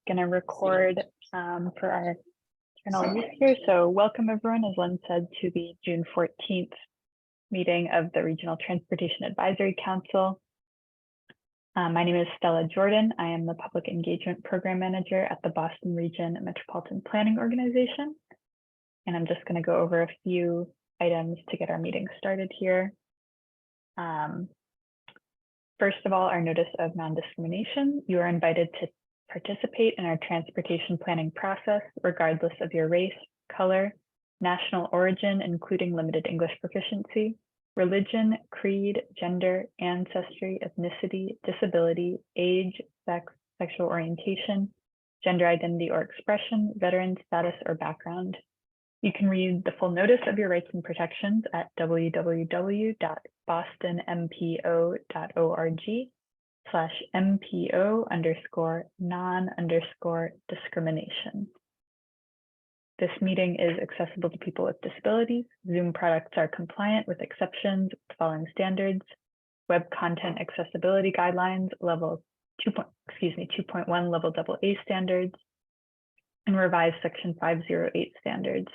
going to record for our internal use here. So welcome everyone, as Len said, to the June 14th meeting of the Regional Transportation Advisory Council. My name is Stella Jordan. I am the Public Engagement Program Manager at the Boston Region Metropolitan Planning Organization. And I'm just going to go over a few items to get our meeting started here. First of all, our notice of non-discrimination. You are invited to participate in our transportation planning process, regardless of your race, color, national origin, including limited English proficiency, religion, creed, gender, ancestry, ethnicity, disability, age, sex, sexual orientation, gender identity or expression, veteran status or background. You can read the full notice of your rights and protections at www.bostonmpo.org/MPO_non_discrimination. This meeting is accessible to people with disabilities. Zoom products are compliant with exceptions with the following standards: web content accessibility guidelines, level 2.1 level AA standards, and revised section 508 standards.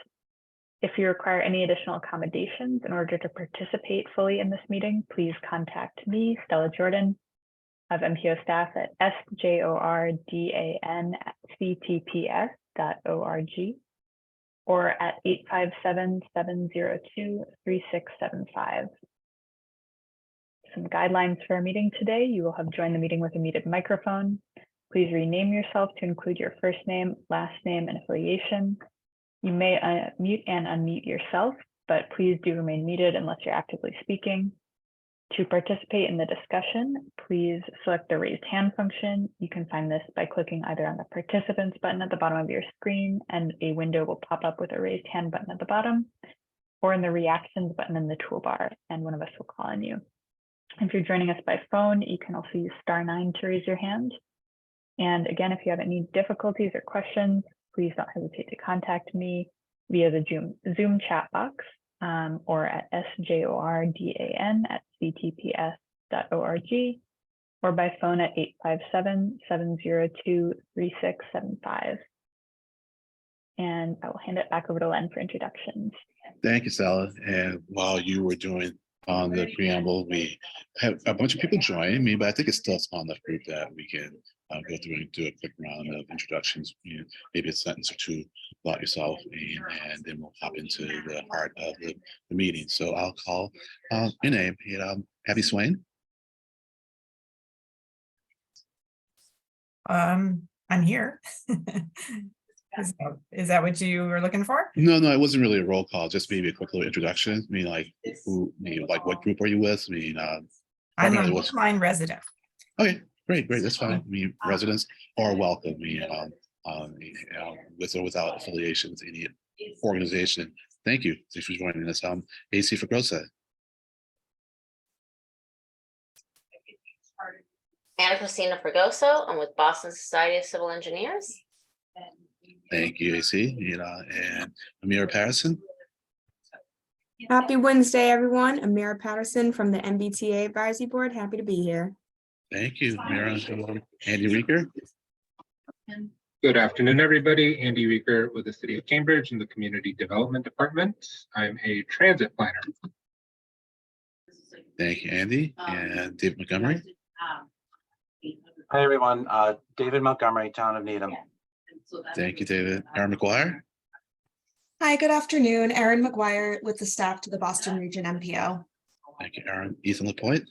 If you require any additional accommodations in order to participate fully in this meeting, please contact me, Stella Jordan, of MPO staff at sjordan@ctps.org or at 857-702-3675. Some guidelines for our meeting today. You will have joined the meeting with a muted microphone. Please rename yourself to include your first name, last name, and affiliation. You may mute and unmute yourself, but please do remain muted unless you're actively speaking. To participate in the discussion, please select the raised hand function. You can find this by clicking either on the participants button at the bottom of your screen, and a window will pop up with a raised hand button at the bottom, or in the reactions button in the toolbar, and one of us will call on you. If you're joining us by phone, you can also use *9 to raise your hand. And again, if you have any difficulties or questions, please don't hesitate to contact me via the Zoom chat box or at sjordan@ctps.org or by phone at 857-702-3675. And I will hand it back over to Len for introductions. Thank you, Stella. And while you were doing on the preamble, we have a bunch of people joining me, but I think it's still a small enough group that we can go through and do a quick round of introductions, maybe a sentence or two about yourself, and then we'll hop into the heart of the meeting. So I'll call your name, Abby Swain. I'm here. Is that what you were looking for? No, it wasn't really a roll call, just maybe a quick little introduction. I mean, like like what group are you with? I mean, I'm a Brookline resident. Okay, great, that's fine. I mean, residents are welcome. With or without affiliations, any organization. Thank you. Thanks for joining us. AC Fregoso. Anna Cristina Fregoso. I'm with Boston Society of Civil Engineers. Thank you, AC. And Amira Patterson. Happy Wednesday, everyone. Amira Patterson from the MBTA Advisory Board. Happy to be here. Thank you, Amira. Andy Reeker. Good afternoon, everybody. Andy Reeker with the City of Cambridge in the Community Development Department. I'm a transit planner. Thank you, Andy. And Dave Montgomery. Hi, everyone. David Montgomery, Town of Needham. Thank you, David. Erin McGuire. Hi, good afternoon. Erin McGuire with the staff to the Boston Region MPO. Thank you, Erin. Ethan LaPointe.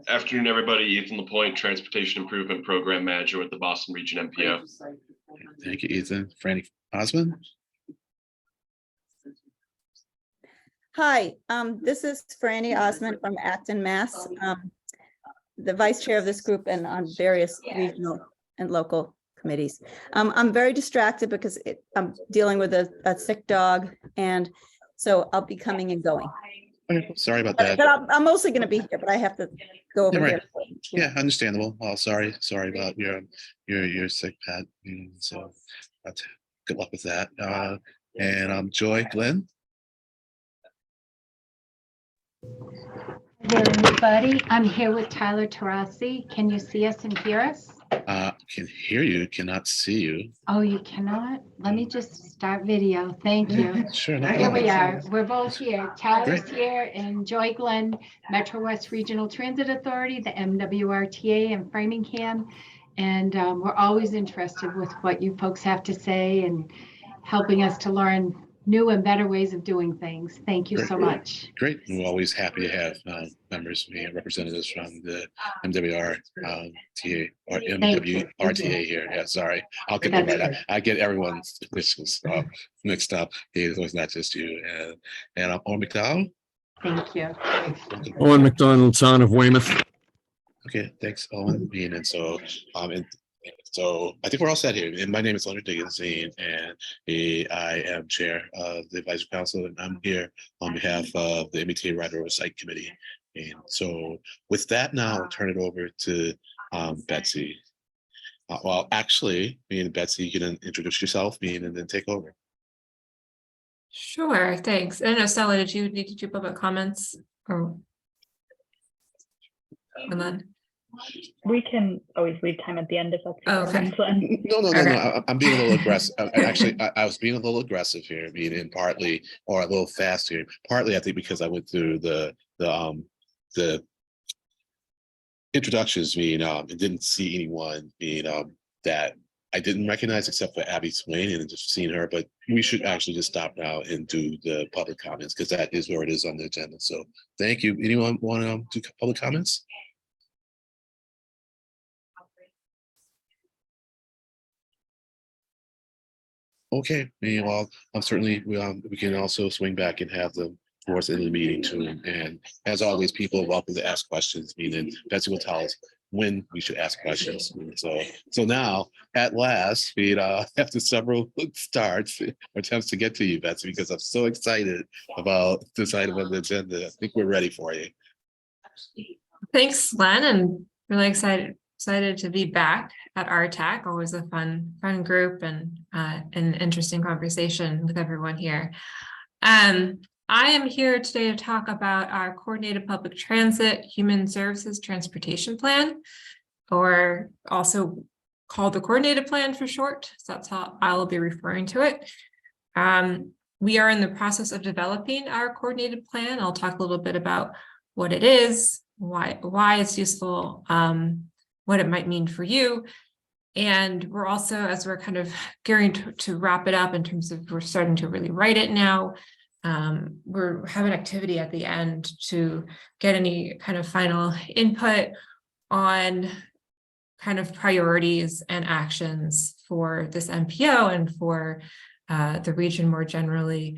Afternoon, everybody. Ethan LaPointe, Transportation Improvement Program Manager with the Boston Region MPO. Thank you, Ethan. Franny Osmond. Hi, this is Franny Osmond from Acton, Mass. The vice chair of this group and on various regional and local committees. I'm very distracted because I'm dealing with a sick dog, and so I'll be coming and going. Okay, sorry about that. But I'm mostly going to be here, but I have to go over here. Yeah, understandable. Well, sorry about your sick pet. So good luck with that. And Joy Glenn. Hello, everybody. I'm here with Tyler Tarasi. Can you see us and hear us? Can hear you, cannot see you. Oh, you cannot? Let me just start video. Thank you. Sure. No Here problem. we are. We're both here. Tyler's Great. here and Joy Glenn, Metro West Regional Transit Authority, the MWRTA in Framingham. And we're always interested with what you folks have to say and helping us to learn new and better ways of doing things. Thank you so much. Great. We're always happy to have members and representatives from the MWRTA or MWRTA here. Yeah, sorry. I'll get that right. I get everyone's initials mixed up. So it's not just you. And I'm Owen McDonald. Thank you. Owen McDonald, town of Weymouth. Okay, thanks, Owen. And so I think we're all set here. And my name is Leonard Diggins, and I am chair of the advisory council, and I'm here on behalf of the MBTA Rider Oversight Committee. And so with that, now I'll turn it over to Betsy. Well, actually, me and Betsy, you can introduce yourself, and then take over. Sure, thanks. I don't know, Stella, did you need to do public comments or? And then We can always leave time at the end if that's. Oh, okay. No. I'm being a little aggressive. Actually, I was being a little aggressive here, meaning partly, or a little fast here. Partly, I think, because I went through the introductions, and didn't see anyone, that I didn't recognize except for Abby Swain, and just seeing her. But we should actually just stop now and do the public comments, because that is where it is on the agenda. So thank you. Anyone want to do public comments? Okay, well, I'm certainly, we can also swing back and have them towards the end of the meeting too. And as always, people are welcome to ask questions, meaning Betsy will tell us when we should ask questions. So now, at last, after several starts or attempts to get to you, Betsy, because I'm so excited about this item on the agenda. I think we're ready for you. thanks, Len, and really excited to be back at RTAC. Always a fun group and an interesting conversation with everyone here. I am here today to talk about our Coordinated Public Transit Human Services Transportation Plan, or also called the Coordinated Plan for short. So that's how I will be referring to it. We are in the process of developing our coordinated plan. I'll talk a little bit about what it is, why it's useful, what it might mean for you. And we're also, as we're kind of gearing to wrap it up in terms of we're starting to really write it now, we're having activity at the end to get any kind of final input on kind of priorities and actions for this MPO and for the region more generally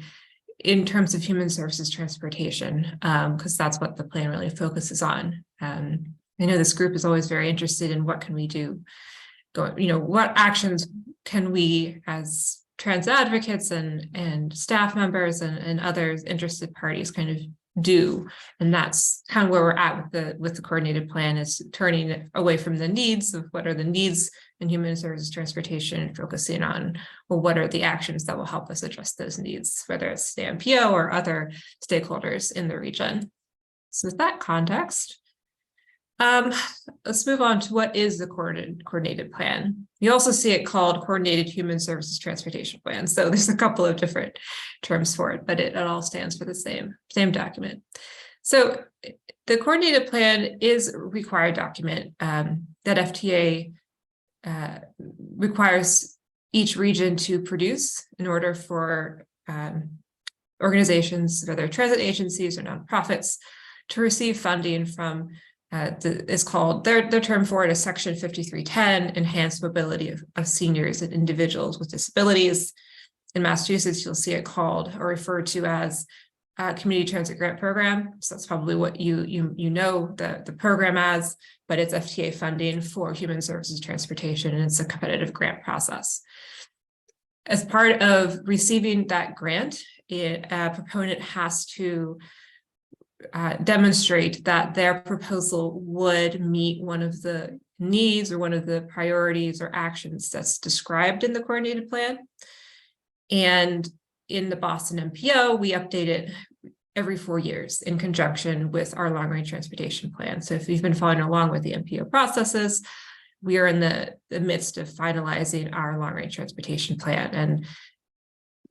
in terms of human services transportation, because that's what the plan really focuses on. I know this group is always very interested in what can we do, what actions can we as trans advocates and staff members and other interested parties kind of do. And that's kind of where we're at with the coordinated plan, is turning away from the needs of what are the needs in human services transportation and focusing on, well, what are the actions that will help us address those needs, whether it's the MPO or other stakeholders in the region. So with that context, let's move on to what is the coordinated plan. You also see it called Coordinated Human Services Transportation Plan. So there's a couple of different terms for it, but it all stands for the same document. So the coordinated plan is a required document that FTA requires each region to produce in order for organizations, whether transit agencies or nonprofits, to receive funding from is called, their term for it is Section 5310, Enhanced Mobility of Seniors and Individuals with Disabilities. In Massachusetts, you'll see it called or referred to as Community Transit Grant Program. So that's probably what you know the program as, but it's FTA funding for human services transportation, and it's a competitive grant process. As part of receiving that grant, a proponent has to demonstrate that their proposal would meet one of the needs or one of the priorities or actions that's described in the coordinated plan. And in the Boston MPO, we update it every 4 years in conjunction with our long-range transportation plan. So if you've been following along with the MPO processes, we are in the midst of finalizing our long-range transportation plan,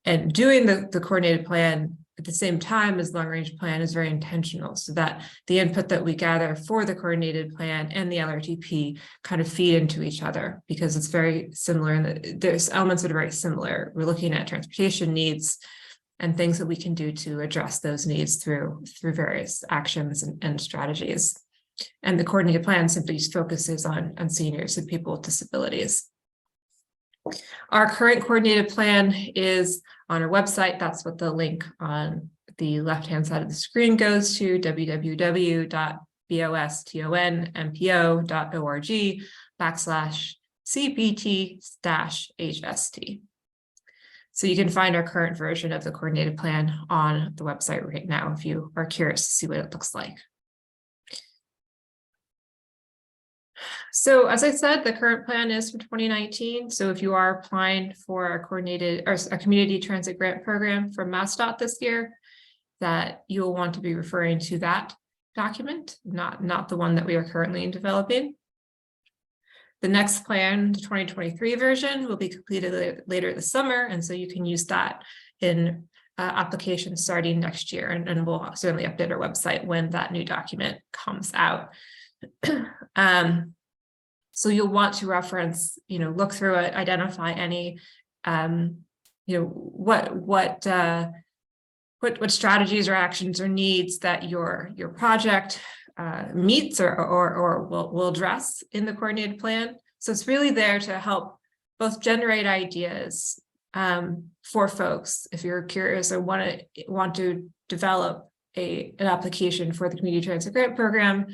and doing the coordinated plan at the same time as long-range plan is very intentional, so that the input that we gather for the coordinated plan and the LRTP kind of feed into each other, because it's very similar and there's elements that are very similar. We're looking at transportation needs and things that we can do to address those needs through various actions and strategies. And the coordinated plan simply focuses on seniors and people with disabilities. Our current coordinated plan is on our website. That's what the link on the left-hand side of the screen goes to, www.bostonmpo.org/CPT-HST. So you can find our current version of the coordinated plan on the website right now if you are curious to see what it looks like. So as I said, the current plan is for 2019. So if you are applying for a coordinated or a community transit grant program from MassDOT this year, that you'll want to be referring to that document, not the one that we are currently developing. The next plan, the 2023 version, will be completed later this summer, and so you can use that in applications starting next year, and we'll certainly update our website when that new document comes out. So you'll want to reference, look through it, identify any, what strategies or actions or needs that your project meets or will address in the coordinated plan. So it's really there to help both generate ideas for folks if you're curious or want to develop an application for the community transit grant program,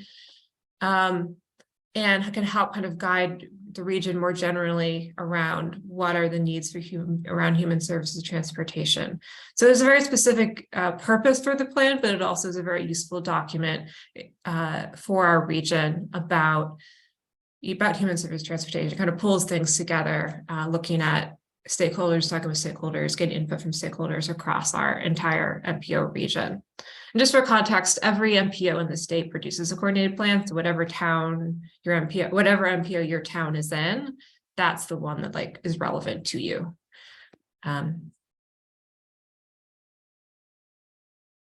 and can help kind of guide the region more generally around what are the needs for human services transportation. So there's a very specific purpose for the plan, but it also is a very useful document for our region about human service transportation. It kind of pulls things together, looking at stakeholders, talking with stakeholders, getting input from stakeholders across our entire MPO region. And just for context, every MPO in the state produces a coordinated plan. So whatever town your MPO, whatever MPO your town is in, that's the one that is relevant to you.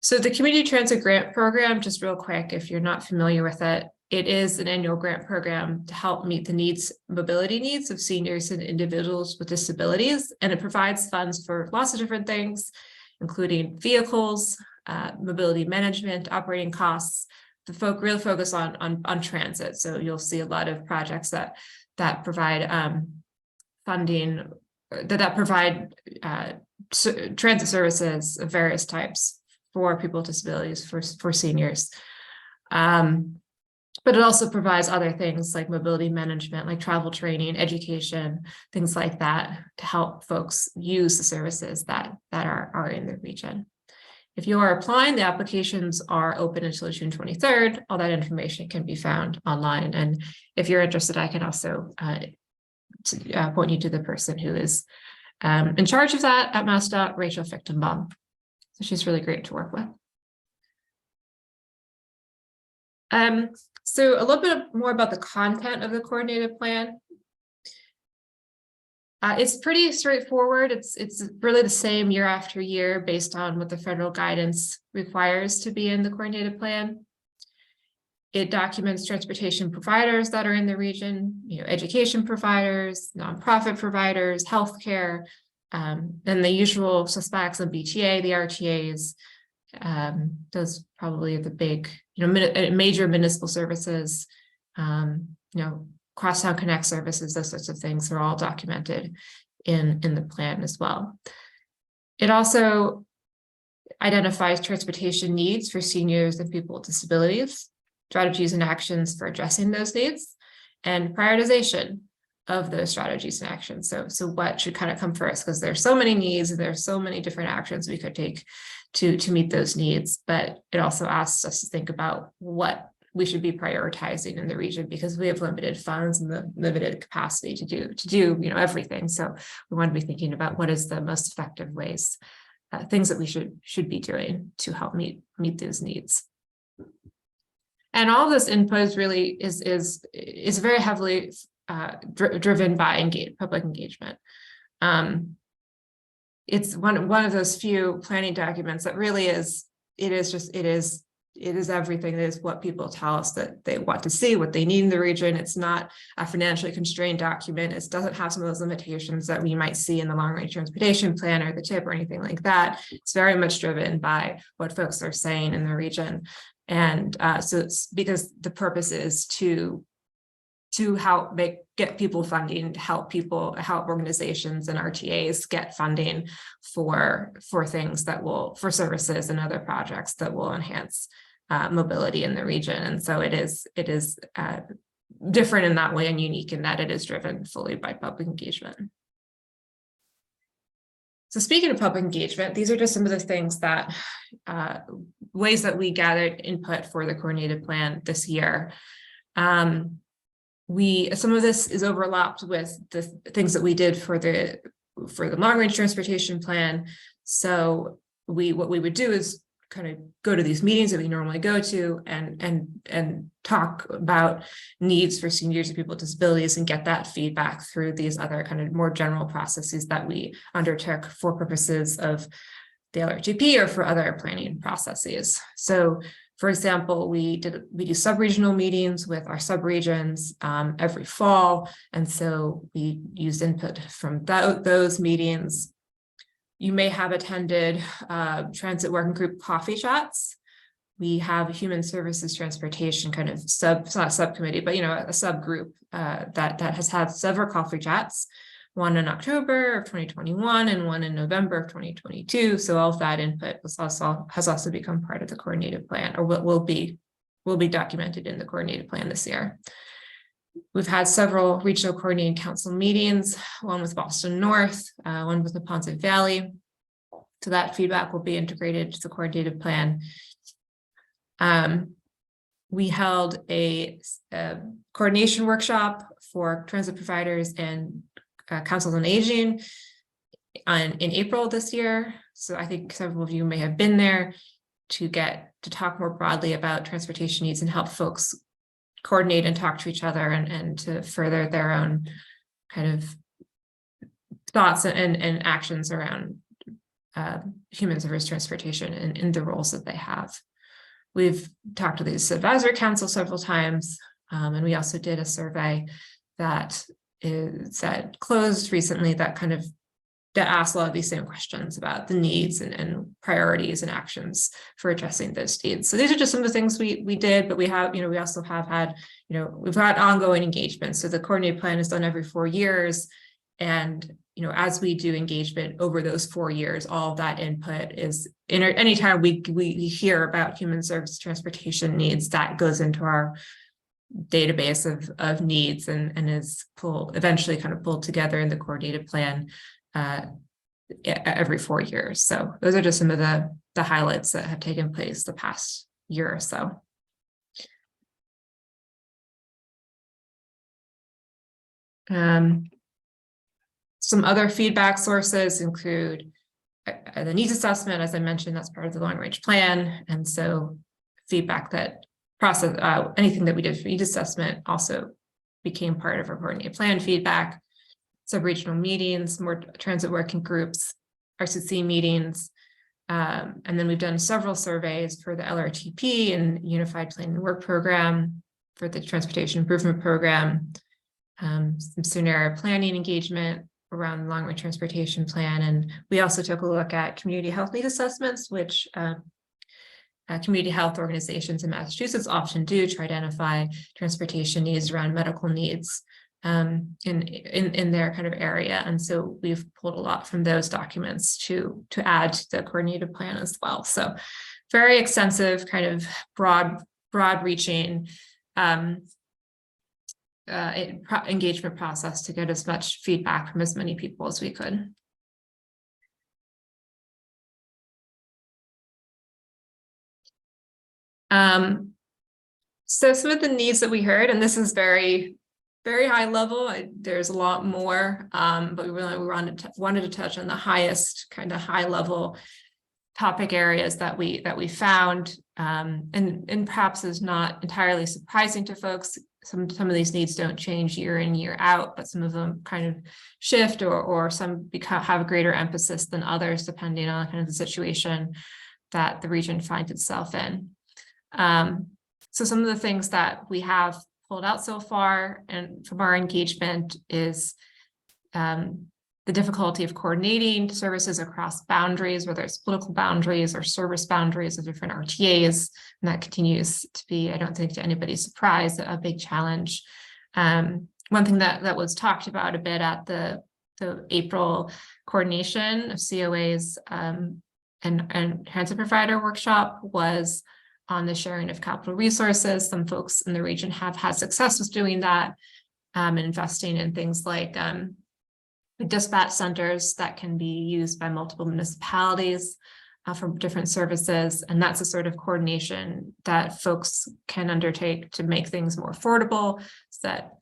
So the Community Transit Grant Program, just real quick, if you're not familiar with it, it is an annual grant program to help meet the mobility needs of seniors and individuals with disabilities. And it provides funds for lots of different things, including vehicles, mobility management, operating costs. The real focus on transit. So you'll see a lot of projects that provide funding, that provide transit services of various types for people with disabilities, for seniors. But it also provides other things like mobility management, like travel training, education, things like that, to help folks use the services that are in the region. If you are applying, the applications are open until June 23rd. All that information can be found online. And if you're interested, I can also point you to the person who is in charge of that at MassDOT, Rachel Fichtenbaum. So she's really great to work with. So a little bit more about the content of the coordinated plan. It's pretty straightforward. It's really the same year after year based on what the federal guidance requires to be in the coordinated plan. It documents transportation providers that are in the region, education providers, nonprofit providers, healthcare, and the usual suspects of BTA, the RTAs, those probably the big, major municipal services, Crosstown Connect services, those sorts of things are all documented in the plan as well. It also identifies transportation needs for seniors and people with disabilities, strategies and actions for addressing those needs, and prioritization of those strategies and actions. So what should kind of come first? Because there's so many needs and there's so many different actions we could take to meet those needs, but it also asks us to think about what we should be prioritizing in the region, because we have limited funds and the limited capacity to do everything. So we want to be thinking about what is the most effective ways, things that we should be doing to help meet those needs. And all this input really is very heavily driven by public engagement. It's one of those few planning documents that really is, it is everything. It is what people tell us that they want to see, what they need in the region. It's not a financially constrained document. It doesn't have some of those limitations that we might see in the long range transportation plan or the TIP or anything like that. It's very much driven by what folks are saying in the region. And so it's because the purpose is to help get people funding, help organizations and RTAs get funding for things that will, for services and other projects that will enhance mobility in the region. And so it is different in that way and unique in that it is driven fully by public engagement. So speaking of public engagement, these are just some of the things that ways that we gathered input for the coordinated plan this year. Some of this is overlapped with the things that we did for the long range transportation plan. So what we would do is kind of go to these meetings that we normally go to and talk about needs for seniors and people with disabilities and get that feedback through these other kind of more general processes that we undertook for purposes of the LRTP or for other planning processes. So for example, we do sub-regional meetings with our sub-regions every fall. And so we used input from those meetings. You may have attended transit working group coffee chats. We have a human services transportation kind of not a subcommittee, but a subgroup that has had several coffee chats, one in October of 2021 and one in November of 2022. So all of that input has also become part of the coordinated plan, or will be documented in the coordinated plan this year. We've had several regional coordinating council meetings, one with Boston North, one with the Ponce Valley. So that feedback will be integrated to the coordinated plan. We held a coordination workshop for transit providers and councils on aging in April this year. So I think several of you may have been there to talk more broadly about transportation needs and help folks coordinate and talk to each other and to further their own kind of thoughts and actions around human service transportation and the roles that they have. We've talked to the advisory council several times, and we also did a survey that closed recently that asked a lot of these same questions about the needs and priorities and actions for addressing those needs. So these are just some of the things we did, but we have, we also have had, we've had ongoing engagement. So the coordinated plan is done every 4 years. And, as we do engagement over those 4 years, all of that input is anytime we hear about human service transportation needs, that goes into our database of needs and is eventually kind of pulled together in the coordinated plan every 4 years. So those are just some of the highlights that have taken place the past year or so. Some other feedback sources include the needs assessment. As I mentioned, that's part of the long range plan. And so feedback that anything that we did for needs assessment also became part of our coordinated plan feedback. Sub-regional meetings, more transit working groups, RCC meetings. And then we've done several surveys for the LRTP and Unified Planning and Work Program, for the Transportation Improvement Program, some scenario planning engagement around the long-range transportation plan. And we also took a look at community health need assessments, which community health organizations in Massachusetts often do to identify transportation needs around medical needs in their kind of area. And so we've pulled a lot from those documents to add to the coordinated plan as well. So very extensive, kind of broad reaching engagement process to get as much feedback from as many people as we could. So some of the needs that we heard, and this is very high level, there's a lot more, but we wanted to touch on the highest kind of high level topic areas that we found, and perhaps is not entirely surprising to folks. some of these needs don't change year in, year out, but some of them kind of shift or some have a greater emphasis than others, depending on kind of the situation that the region finds itself in. So some of the things that we have pulled out so far and from our engagement is the difficulty of coordinating services across boundaries, whether it's political boundaries or service boundaries of different RTAs, and that continues to be, I don't think to anybody's surprise, a big challenge. One thing that was talked about a bit at the April coordination of COAs and transit provider workshop was on the sharing of capital resources. Some folks in the region have had success with doing that and investing in things like dispatch centers that can be used by multiple municipalities for different services. And that's a sort of coordination that folks can undertake to make things more affordable, so that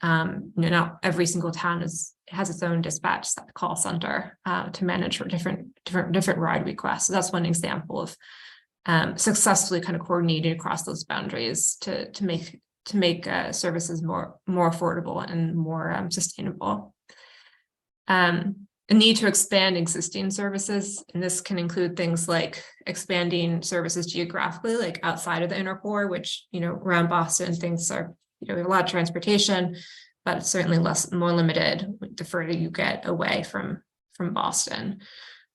not every single town has its own dispatch call center to manage for different ride requests. So that's one example of successfully kind of coordinating across those boundaries to make services more affordable and more sustainable. A need to expand existing services, and this can include things like expanding services geographically, like outside of the inner core, which around Boston things are a lot of transportation, but certainly more limited the further you get away from Boston.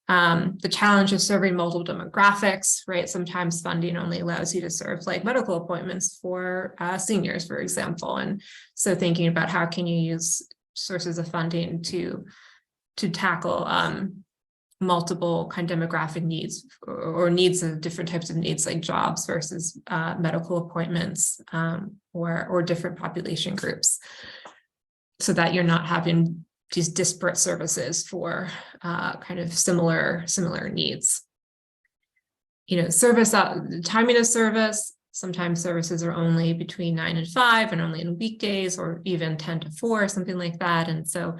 The challenge of serving multiple demographics, right? Sometimes funding only allows you to serve like medical appointments for seniors, for example. And so thinking about how can you use sources of funding to tackle multiple kind of demographic needs or needs of different types of needs like jobs versus medical appointments or different population groups, so that you're not having these disparate services for kind of similar needs. Service timing of service. Sometimes services are only between 9 and 5 and only in weekdays, or even 10 to 4, something like that. And so,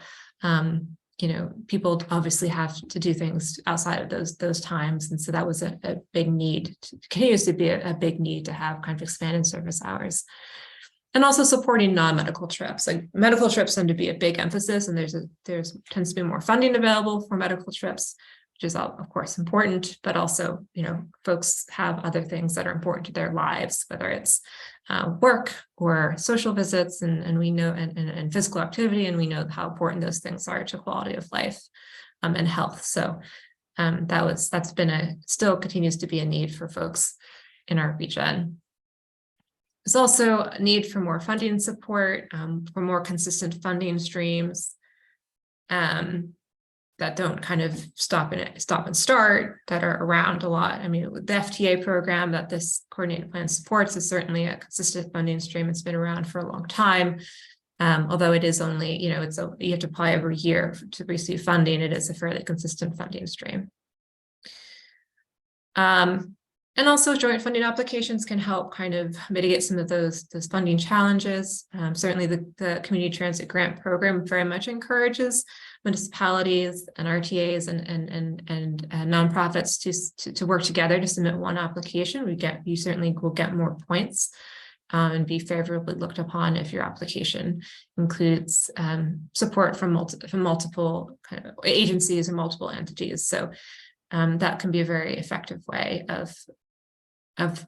people obviously have to do things outside of those times. And so that was a big need, continues to be a big need to have kind of expanded service hours. And also supporting non-medical trips. Like medical trips tend to be a big emphasis, and there's tends to be more funding available for medical trips, which is of course important, but also, folks have other things that are important to their lives, whether it's work or social visits, and we know, and physical activity, and we know how important those things are to quality of life and health. So that's been still continues to be a need for folks in our region. There's also a need for more funding support, for more consistent funding streams that don't kind of stop and start, that are around a lot. I mean, the FTA program that this coordinated plan supports is certainly a consistent funding stream. It's been around for a long time, although it is only, you have to apply every year to receive funding. It is a fairly consistent funding stream. And also joint funding applications can help kind of mitigate some of those funding challenges. Certainly the Community Transit Grant Program very much encourages municipalities and RTAs and nonprofits to work together to submit one application. You certainly will get more points and be favorably looked upon if your application includes support from multiple kind of agencies and multiple entities. So that can be a very effective way of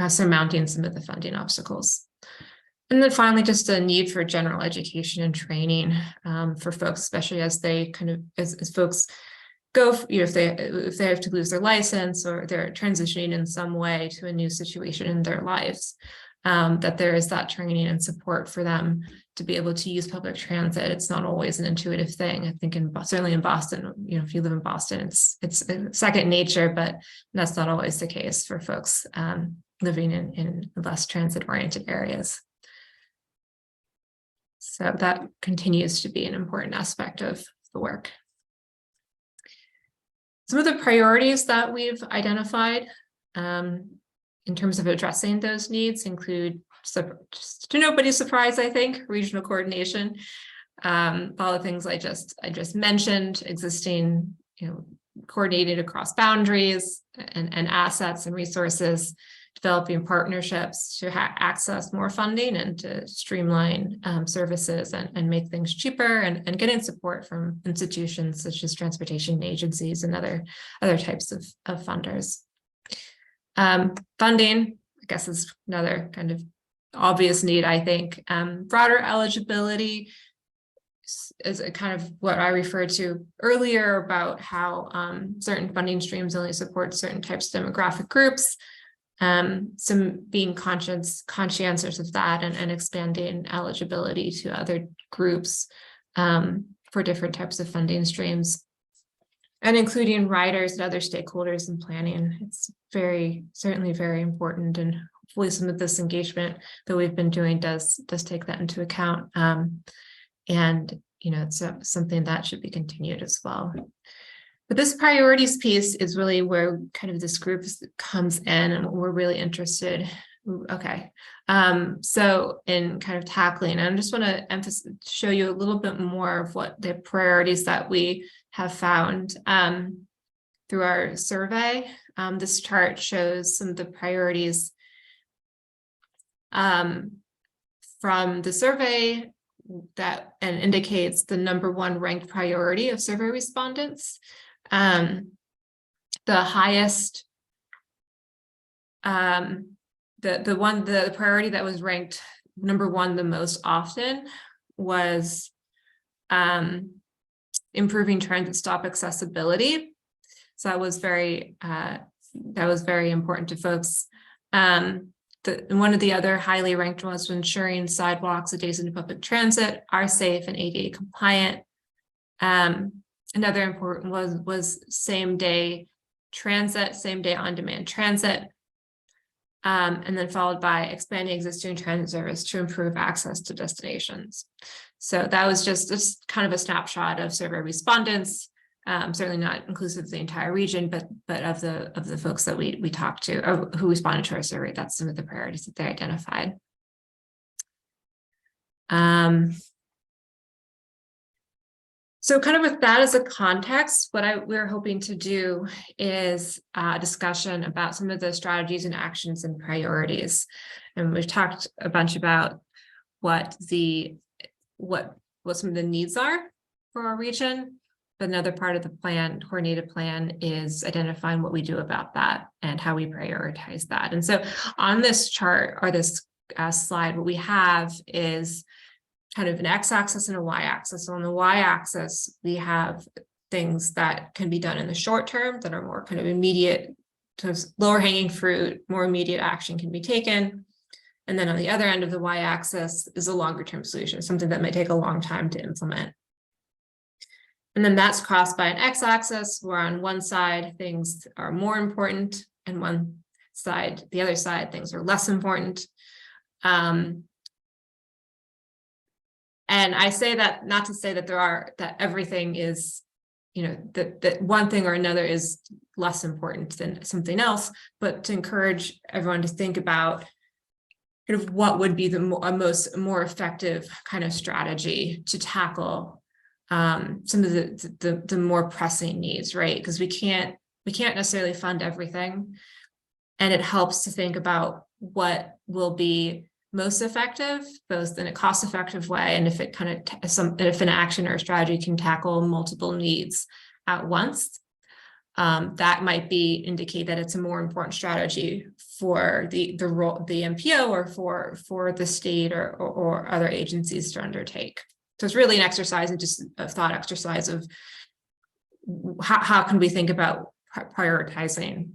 surmounting some of the funding obstacles. And then finally, just a need for general education and training for folks, especially as they kind of, as folks go, if they have to lose their license or they're transitioning in some way to a new situation in their lives, that there is that training and support for them to be able to use public transit. It's not always an intuitive thing. I think certainly in Boston, if you live in Boston, it's second nature, but that's not always the case for folks living in less transit-oriented areas. So that continues to be an important aspect of the work. Some of the priorities that we've identified in terms of addressing those needs include, just to nobody's surprise, I think, regional coordination. All the things I just mentioned, existing, coordinated across boundaries and assets and resources, developing partnerships to access more funding and to streamline services and make things cheaper, and getting support from institutions such as transportation agencies and other types of funders. Funding, I guess, is another kind of obvious need, I think. Broader eligibility is a kind of what I referred to earlier about how certain funding streams only support certain types of demographic groups. Some being conscientious of that and expanding eligibility to other groups for different types of funding streams, and including riders and other stakeholders in planning. It's certainly very important, and hopefully some of this engagement that we've been doing does take that into account. And, you know, it's something that should be continued as well. But this priorities piece is really where kind of this group comes in, and we're really interested. Okay. So in kind of tackling, I just want to show you a little bit more of what the priorities that we have found through our survey. This chart shows some of the priorities from the survey and indicates the number 1 ranked priority of survey respondents. The highest, the priority that was ranked number 1 the most often was improving transit stop accessibility. So that was very important to folks. One of the other highly ranked ones was ensuring sidewalks adjacent to public transit are safe and ADA compliant. Another important was same-day transit, same-day on-demand transit, and then followed by expanding existing transit service to improve access to destinations. So that was just kind of a snapshot of survey respondents. Certainly not inclusive of the entire region, but of the folks that we talked to, or who responded to our survey. That's some of the priorities that they identified. So kind of with that as a context, what we're hoping to do is a discussion about some of the strategies and actions and priorities. And we've talked a bunch about what some of the needs are for our region. But another part of the coordinated plan, is identifying what we do about that and how we prioritize that. And so on this chart, or this slide, what we have is kind of an x-axis and a y-axis. So on the y-axis, we have things that can be done in the short term that are more kind of immediate, lower hanging fruit, more immediate action can be taken. And then on the other end of the y-axis is a longer term solution, something that might take a long time to implement. And then that's crossed by an x-axis, where on one side things are more important, and the other side things are less important. And I say that not to say that that everything is, you know, that one thing or another is less important than something else, but to encourage everyone to think about kind of what would be the more effective kind of strategy to tackle some of the more pressing needs, right? Because we can't necessarily fund everything, and it helps to think about what will be most effective, both in a cost-effective way, and if it if an action or a strategy can tackle multiple needs at once, that might indicate that it's a more important strategy for the MPO or for the state or other agencies to undertake. So it's really an exercise, and just a thought exercise of how can we think about prioritizing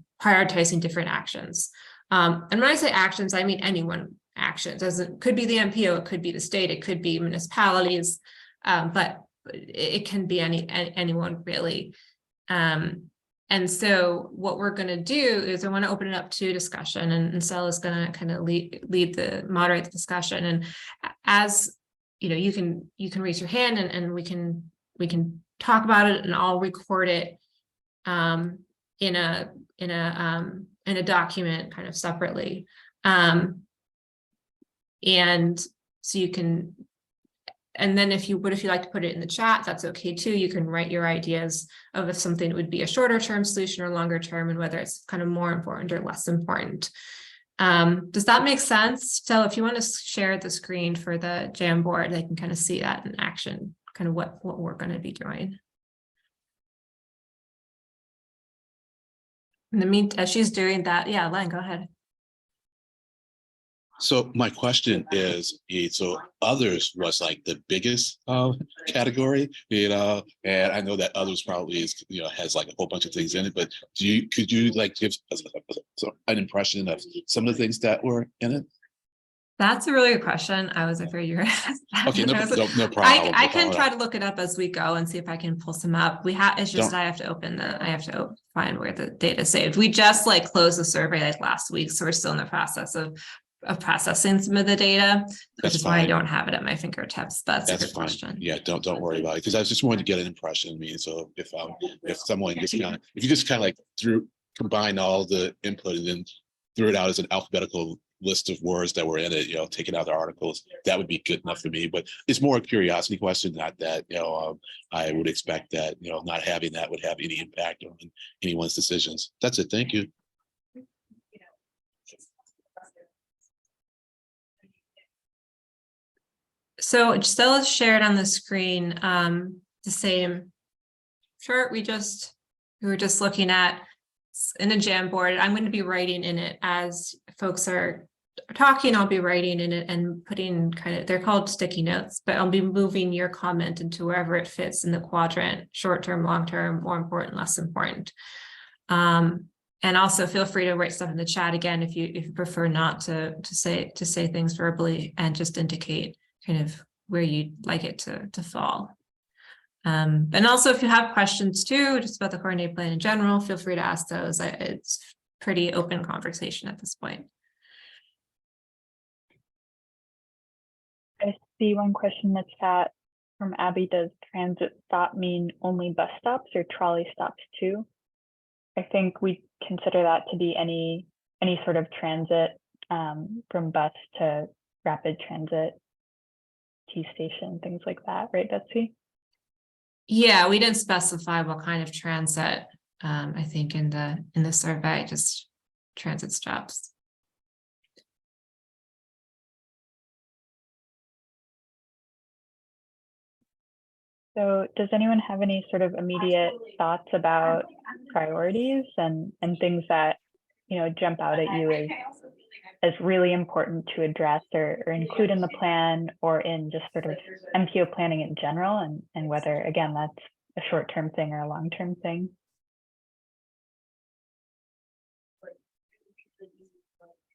different actions. And when I say actions, I mean anyone actions. Could be the MPO, it could be the state, it could be municipalities, but it can be anyone really. And so what we're going to do is I want to open it up to discussion, and Sel is going to kind of moderate the discussion. And as you know, you can raise your hand, and we can talk about it, and I'll record it in a document kind of separately. And so you can, and then if you like to put it in the chat, that's okay too. You can write your ideas of if something would be a shorter term solution or longer term, and whether it's kind of more important or less important. Does that make sense? So if you want to share the screen for the Jamboard, they can kind of see that in action, kind of what we're going to be doing. In the meantime, as she's doing that, yeah, Len, go ahead. So my question is, so others was like the biggest category, and I know that others probably is, has like a whole bunch of things in it, but could you like give us an impression of some of the things that were in it? That's a really good question. I was afraid you were gonna ask that. Okay, no problem. I can try to look it up as we go and see if I can pull some up. It's just I have to find where the data is saved. We just like closed the survey like last week, so we're still in the process of processing some of the data, which is why I don't have it at my fingertips. That's a good question. Yeah, don't worry about it, because I was just wanting to get an impression. I mean, so if someone just if you just kind of like combine all the input and then threw it out as an alphabetical list of words that were in it, taking out the articles, that would be good enough for me. But it's more a curiosity question, not that, I would expect that, not having that would have any impact on anyone's decisions. That's it. Thank you. So Gisella's shared on the screen the same chart we were just looking at in a Jamboard. I'm going to be writing in it as folks are talking. I'll be writing in it and putting they're called sticky notes, but I'll be moving your comment into wherever it fits in the quadrant: short-term, long-term, more important, less important. And also feel free to write stuff in the chat again if you prefer not to say things verbally, and just indicate kind of where you'd like it to fall. And also if you have questions too, just about the coordinated plan in general, feel free to ask those. It's pretty open conversation at this point. I see one question in the chat from Abby. Does transit stop mean only bus stops or trolley stops too? I think we consider that to be any sort of transit, from bus to rapid transit, T station, things like that, right, Betsy? Yeah, we didn't specify what kind of transit. I think in the survey, just transit stops. So does anyone have any sort of immediate thoughts about priorities and things that, jump out at you as really important to address or include in the plan, or in just sort of MPO planning in general, and whether, again, that's a short-term thing or a long-term thing?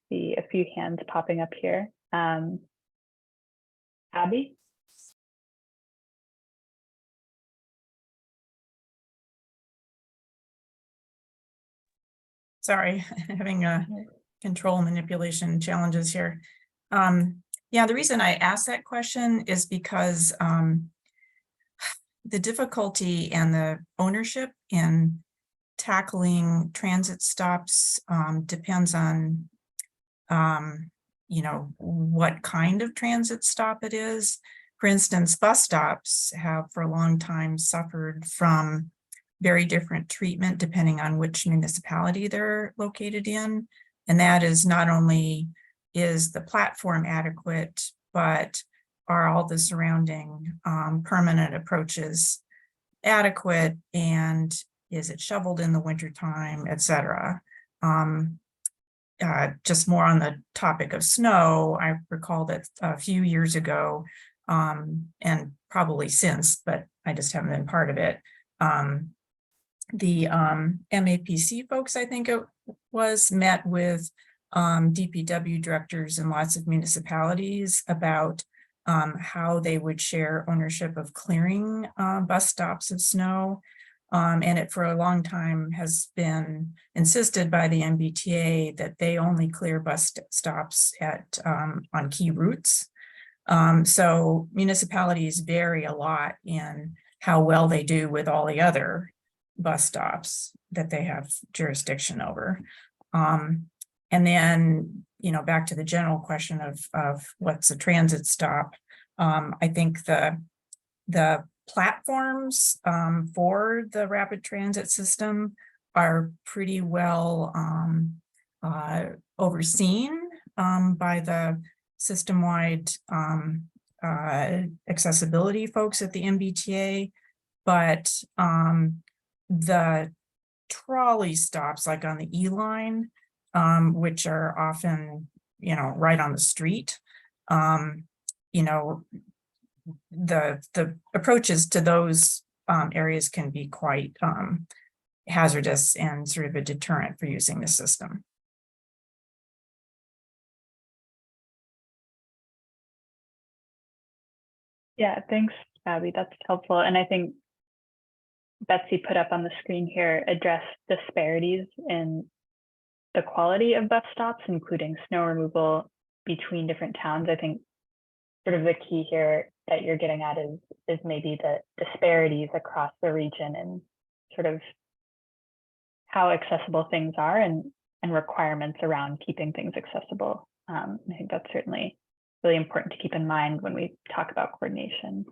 See a few hands popping up here. Abby? Sorry, having control manipulation challenges here. Yeah, the reason I asked that question is because the difficulty and the ownership in tackling transit stops depends on, what kind of transit stop it is. For instance, bus stops have for a long time suffered from very different treatment depending on which municipality they're located in. And that is not only is the platform adequate, but are all the surrounding permanent approaches adequate, and is it shoveled in the wintertime, et cetera. Just more on the topic of snow, I recall that a few years ago, and probably since, but I just haven't been part of it, the MAPC folks, I think it was, met with DPW directors in lots of municipalities about how they would share ownership of clearing bus stops of snow. And it for a long time has been insisted by the MBTA that they only clear bus stops at on key routes. So municipalities vary a lot in how well they do with all the other bus stops that they have jurisdiction over. And then, back to the general question of what's a transit stop. I think the platforms for the rapid transit system are pretty well overseen by the system-wide accessibility folks at the MBTA, but the trolley stops like on the E line, which are often, right on the street, the approaches to those areas can be quite hazardous and sort of a deterrent for using the system. Yeah, thanks, Abby. That's helpful. And I think Betsy put up on the screen here address disparities in the quality of bus stops, including snow removal between different towns. I think sort of the key here that you're getting at is maybe the disparities across the region and sort of how accessible things are and requirements around keeping things accessible. I think that's certainly really important to keep in mind when we talk about coordination.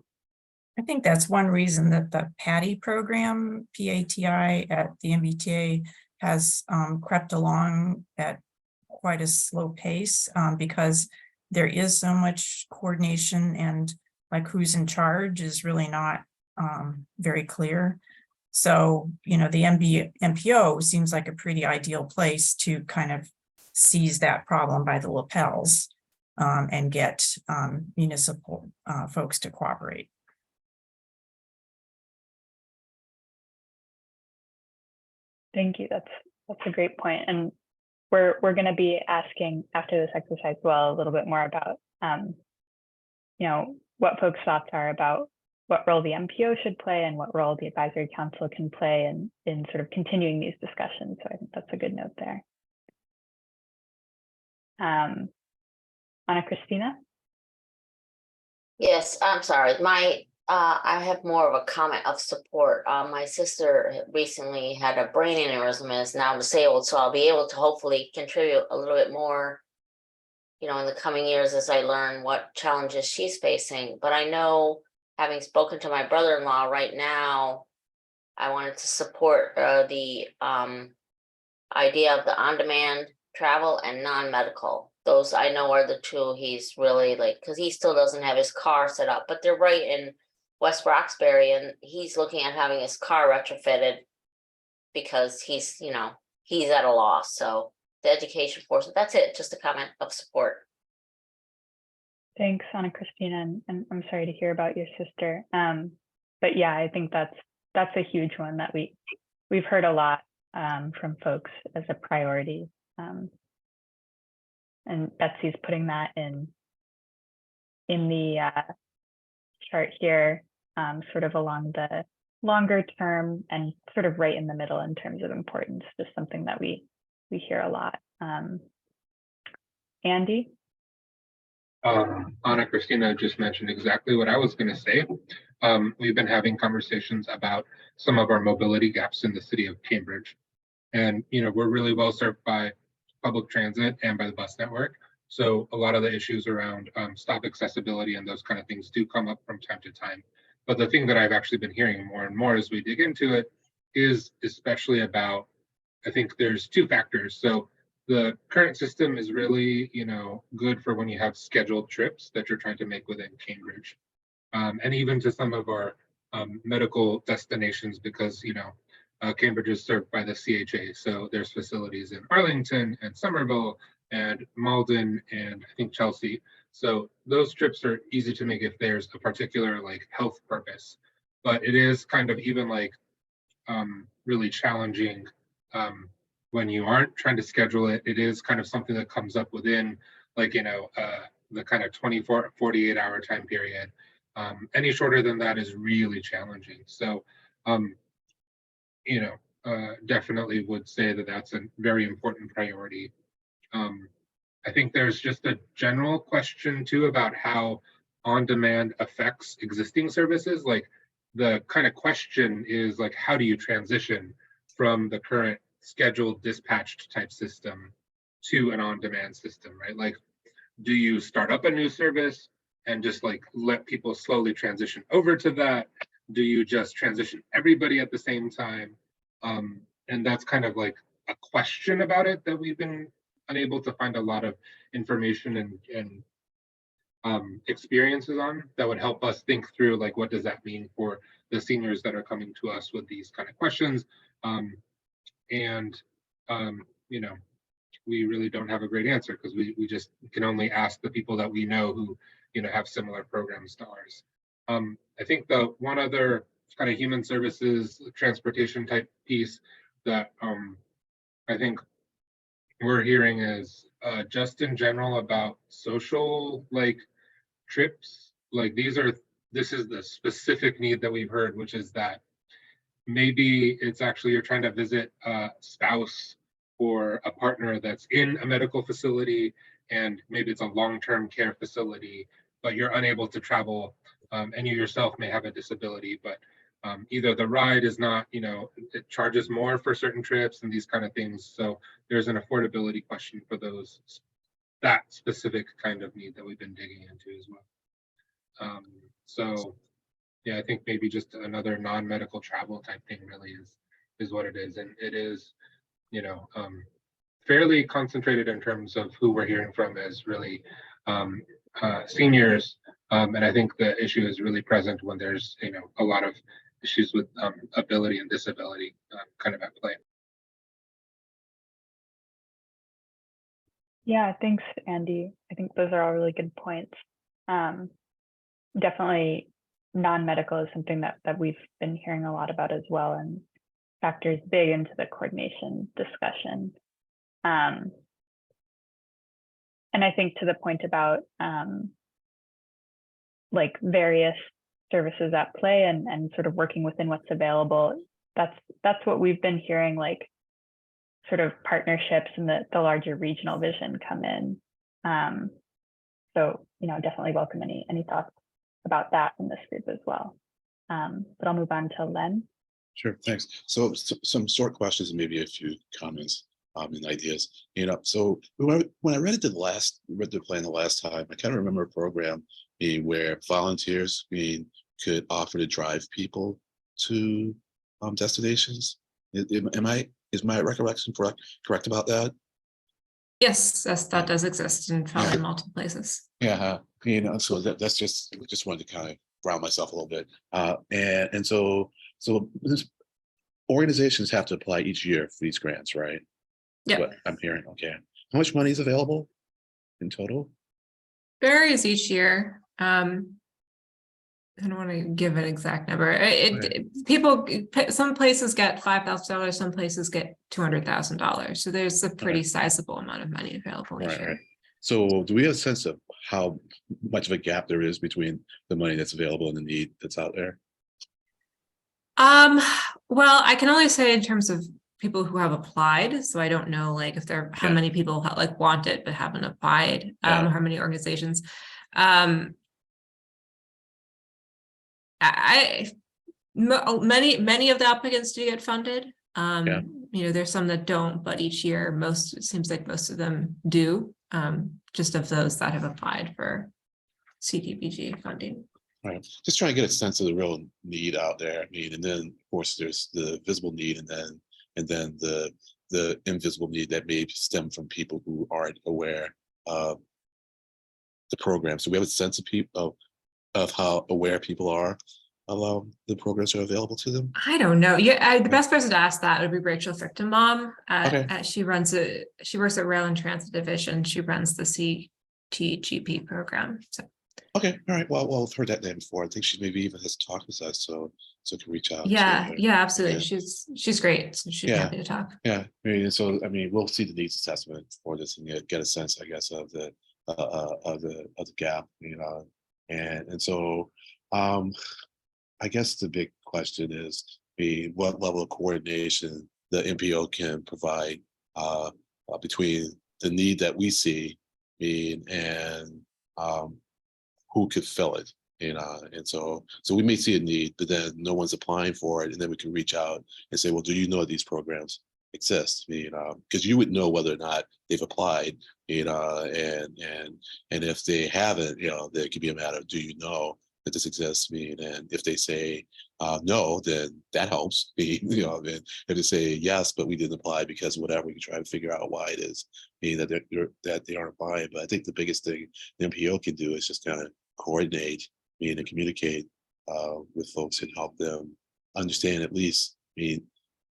I think that's one reason that the PATI program, PATI at the MBTA has crept along at quite a slow pace because there is so much coordination and like who's in charge is really not very clear. So, the MPO seems like a pretty ideal place to kind of seize that problem by the lapels and get municipal folks to cooperate. Thank you. That's a great point. And we're going to be asking after this exercise, well, a little bit more about, what folks' thoughts are about what role the MPO should play and what role the advisory council can play in sort of continuing these discussions. So I think that's a good note there. Ana Cristina? Yes, I'm sorry. I have more of a comment of support. My sister recently had a brain aneurysm and is now disabled, so I'll be able to hopefully contribute a little bit more, in the coming years as I learn what challenges she's facing. But I know, having spoken to my brother-in-law right now, I wanted to support the idea of the on-demand travel and non-medical. Those I know are the two he's really because he still doesn't have his car set up, but they're right in West Roxbury, and he's looking at having his car retrofitted because he's at a loss. So the education force, that's it, just a comment of support. Thanks, Ana Cristina, and I'm sorry to hear about your sister. But yeah, I think that's a huge one that we've heard a lot from folks as a priority. And Betsy's putting that in the chart here, sort of along the longer term and sort of right in the middle in terms of importance, just something that we hear a lot. Andy? Ana Cristina just mentioned exactly what I was going to say. We've been having conversations about some of our mobility gaps in the city of Cambridge. And, we're really well served by public transit and by the bus network. So a lot of the issues around stop accessibility and those kind of things do come up from time to time. But the thing that I've actually been hearing more and more as we dig into it is especially about, I think there's two factors. So the current system is really, good for when you have scheduled trips that you're trying to make within Cambridge. And even to some of our medical destinations, because, Cambridge is served by the CHA. So there's facilities in Arlington and Somerville and Malden and I think Chelsea. So those trips are easy to make if there's a particular health purpose. But it is kind of even really challenging when you aren't trying to schedule it. It is kind of something that comes up within the kind of 24, 48 hour time period. Any shorter than that is really challenging. So definitely would say that that's a very important priority. I think there's just a general question too about how on-demand affects existing services. The kind of question is how do you transition from the current scheduled dispatched type system to an on-demand system, right? Do you start up a new service and just let people slowly transition over to that? Do you just transition everybody at the same time? And that's kind of a question about it that we've been unable to find a lot of information and experiences on that would help us think through, like, what does that mean for the seniors that are coming to us with these kind of questions. You know, we really don't have a great answer because we just can only ask the people that we know who, you know, have similar programs to ours. I think the one other kind of human services transportation type piece that I think we're hearing is just in general about social, like, trips. Like, this is the specific need that we've heard, which is that maybe it's actually you're trying to visit a spouse or a partner that's in a medical facility, and maybe it's a long-term care facility, but you're unable to travel, and you yourself may have a disability, but either the ride is not, you know, it charges more for certain trips and these kind of things. So there's an affordability question for those, that specific kind of need that we've been digging into as well. So yeah, I think maybe just another non-medical travel type thing really is what it is. And it is, you know, fairly concentrated in terms of who we're hearing from as really seniors. And I think the issue is really present when there's, you know, a lot of issues with ability and disability kind of at play. Yeah, thanks, Andy. I think those are all really good points. Definitely non-medical is something that we've been hearing a lot about as well, and factors big into the coordination discussion. And I think to the point about like various services at play and sort of working within what's available, that's what we've been hearing, like sort of partnerships and the larger regional vision come in. So, you know, definitely welcome any thoughts about that in this group as well. But I'll move on to Len. Sure, thanks. So some short questions and maybe a few comments and ideas. You know, so when I read the plan the last time, I kind of remember a program where volunteers could offer to drive people to destinations. Is my recollection correct about that? Yes, that does exist in probably multiple places. Yeah, you know, so that's just wanted to kind of ground myself a little bit. And so this, organizations have to apply each year for these grants, right? Yeah. What I'm hearing. Okay. How much money is available in total? Varies each year. I don't want to give an exact number. People, some places get $5,000, some places get $200,000. So there's a pretty sizable amount of money available each year. Right. So do we have a sense of how much of a gap there is between the money that's available and the need that's out there? Well, I can only say in terms of people who have applied. So I don't know, like, if there how many people like want it but haven't applied. How many organizations. Many of the applicants do get funded. You know, there's some that don't, but each year it seems like most of them do. Just of those that have applied for CDBG funding. Right. Just trying to get a sense of the real need out there. I mean, and then of course there's the visible need, and then the invisible need that may stem from people who aren't aware of the program. So we have a sense of people of how aware people are of the programs that are available to them. I don't know. Yeah, the best person to ask that would be Rachel Fichtenbaum. She works at Rail and Transit Division. She runs the CTGP program. So. Okay, all right. Well, I've heard that name before. I think she maybe even has talked with us, so can reach out. Yeah, absolutely. Yeah. She's great. So she's happy to talk. Yeah, I mean, so I mean, we'll see the needs assessment for this and get a sense, I guess, of the gap, you know, and so I guess the big question is what level of coordination the MPO can provide between the need that we see and who could fill it, you know. And so we may see a need, but then no one's applying for it, and then we can reach out and say, well, do you know these programs exist? You know, because you would know whether or not they've applied, you know, and if they haven't, you know, there could be a matter of, do you know that this exists. And if they say no, then that helps. Then if they say yes, but we didn't apply because whatever, we can try to figure out why it is that they aren't applying. But I think the biggest thing the MPO can do is just kind of coordinate, and communicate with folks and help them understand at least,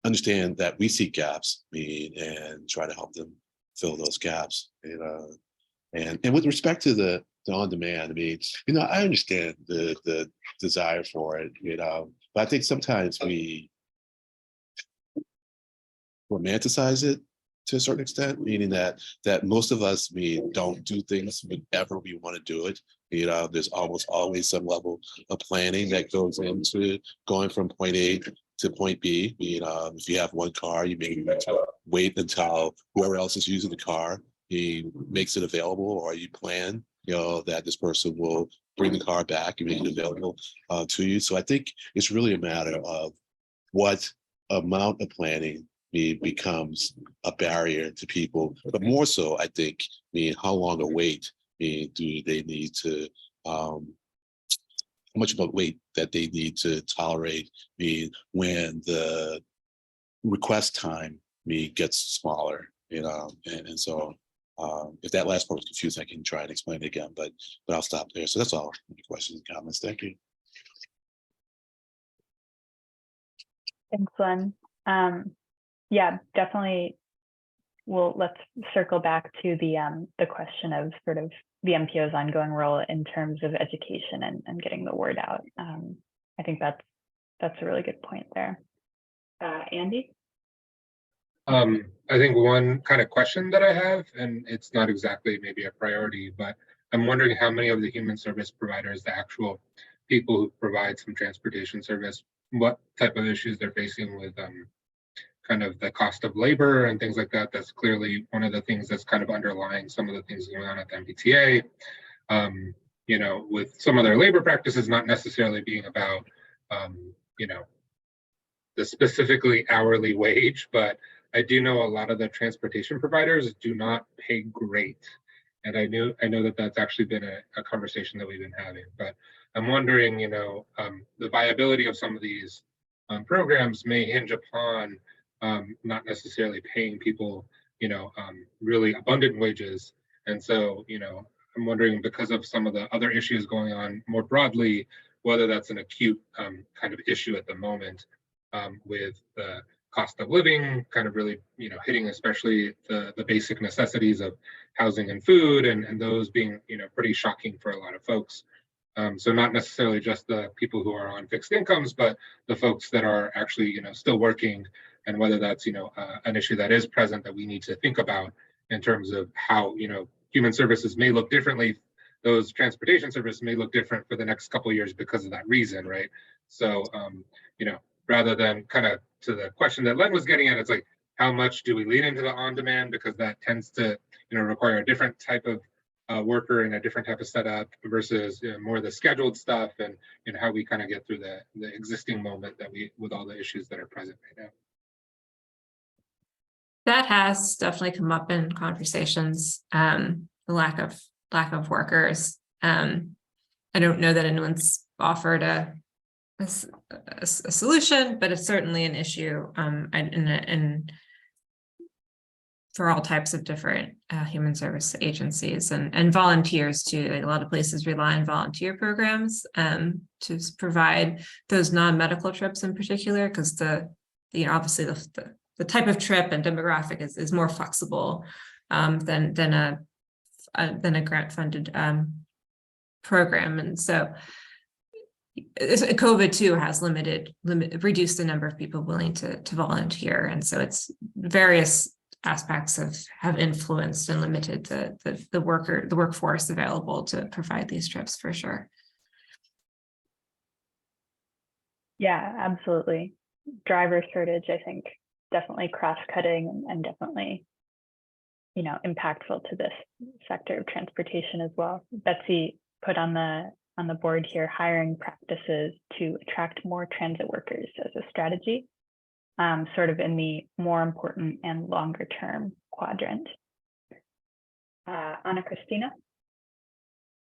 understand that we see gaps, and try to help them fill those gaps. And with respect to the on-demand, I understand the desire for it, but I think sometimes we romanticize it to a certain extent, meaning that most of us don't do things whenever we want to do it. There's almost always some level of planning that goes into going from point A to point B. If you have one car, you maybe need to wait until whoever else is using the car, he makes it available, or you plan, that this person will bring the car back and make it available to you. So I think it's really a matter of what amount of planning becomes a barrier to people, but more so, I think, how long a wait do they need to, how much of a wait that they need to tolerate when the request time gets smaller, and so if that last part was confused, I can try and explain it again, but I'll stop there. So that's all. Any questions and comments? Thank you. Thanks, Len. Yeah, definitely. Well, let's circle back to the question of sort of the MPO's ongoing role in terms of education and getting the word out. I think that's a really good point there. Andy? I think one kind of question that I have, and it's not exactly maybe a priority, but I'm wondering how many of the human service providers, the actual people who provide some transportation service, what type of issues they're facing with kind of the cost of labor and things like that. That's clearly one of the things that's kind of underlying some of the things going on at the MBTA. With some of their labor practices not necessarily being about, the specifically hourly wage, but I do know a lot of the transportation providers do not pay great. And I know that that's actually been a conversation that we've been having, but I'm wondering, the viability of some of these programs may hinge upon not necessarily paying people, really abundant wages. And so, I'm wondering, because of some of the other issues going on more broadly, whether that's an acute kind of issue at the moment with the cost of living kind of really, hitting especially the basic necessities of housing and food, and those being, pretty shocking for a lot of folks. So not necessarily just the people who are on fixed incomes, but the folks that are actually, still working, and whether that's, an issue that is present that we need to think about in terms of how, human services may look differently. Those transportation services may look different for the next couple of years because of that reason, right? So, rather than kind of to the question that Len was getting at, it's like, how much do we lean into the on-demand, because that tends to, require a different type of worker and a different type of setup versus more of the scheduled stuff, and how we kind of get through the existing moment that with all the issues that are present right now. That has definitely come up in conversations, the lack of workers. I don't know that anyone's offered a solution, but it's certainly an issue, and for all types of different human service agencies and volunteers too. Like, a lot of places rely on volunteer programs to provide those non-medical trips in particular, because obviously the type of trip and demographic is more flexible than a grant-funded program. And so COVID too has reduced the number of people willing to volunteer. And so it's various aspects have influenced and limited the workforce available to provide these trips, for sure. Yeah, absolutely. Driver shortage, I think, definitely cross-cutting and definitely, impactful to this sector of transportation as well. Betsy put on the board here hiring practices to attract more transit workers as a strategy, sort of in the more important and longer term quadrant. Ana Cristina?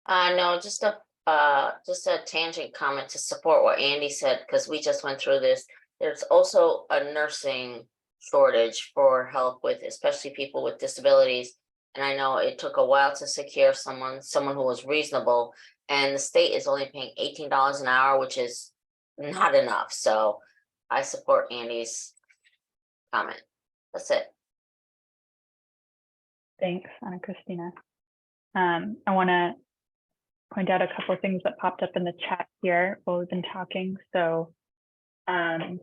No, just a just a tangent comment to support what Andy said, because we just went through this. There's also a nursing shortage for help with, especially people with disabilities. And I know it took a while to secure someone who was reasonable, and the state is only paying $18 an hour, which is not enough. So I support Andy's comment. That's it. Thanks, Anna Christina. I want to point out a couple of things that popped up in the chat here while we've been talking. So Abby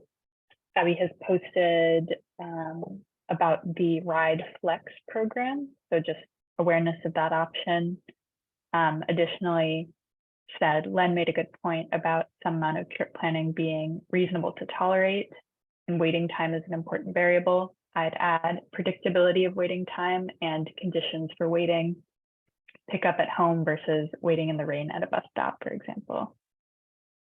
has posted about the Ride Flex program. So just awareness of that option. Additionally, said Len made a good point about some amount of trip planning being reasonable to tolerate, and waiting time is an important variable. I'd add predictability of waiting time and conditions for waiting. Pick up at home versus waiting in the rain at a bus stop, for example.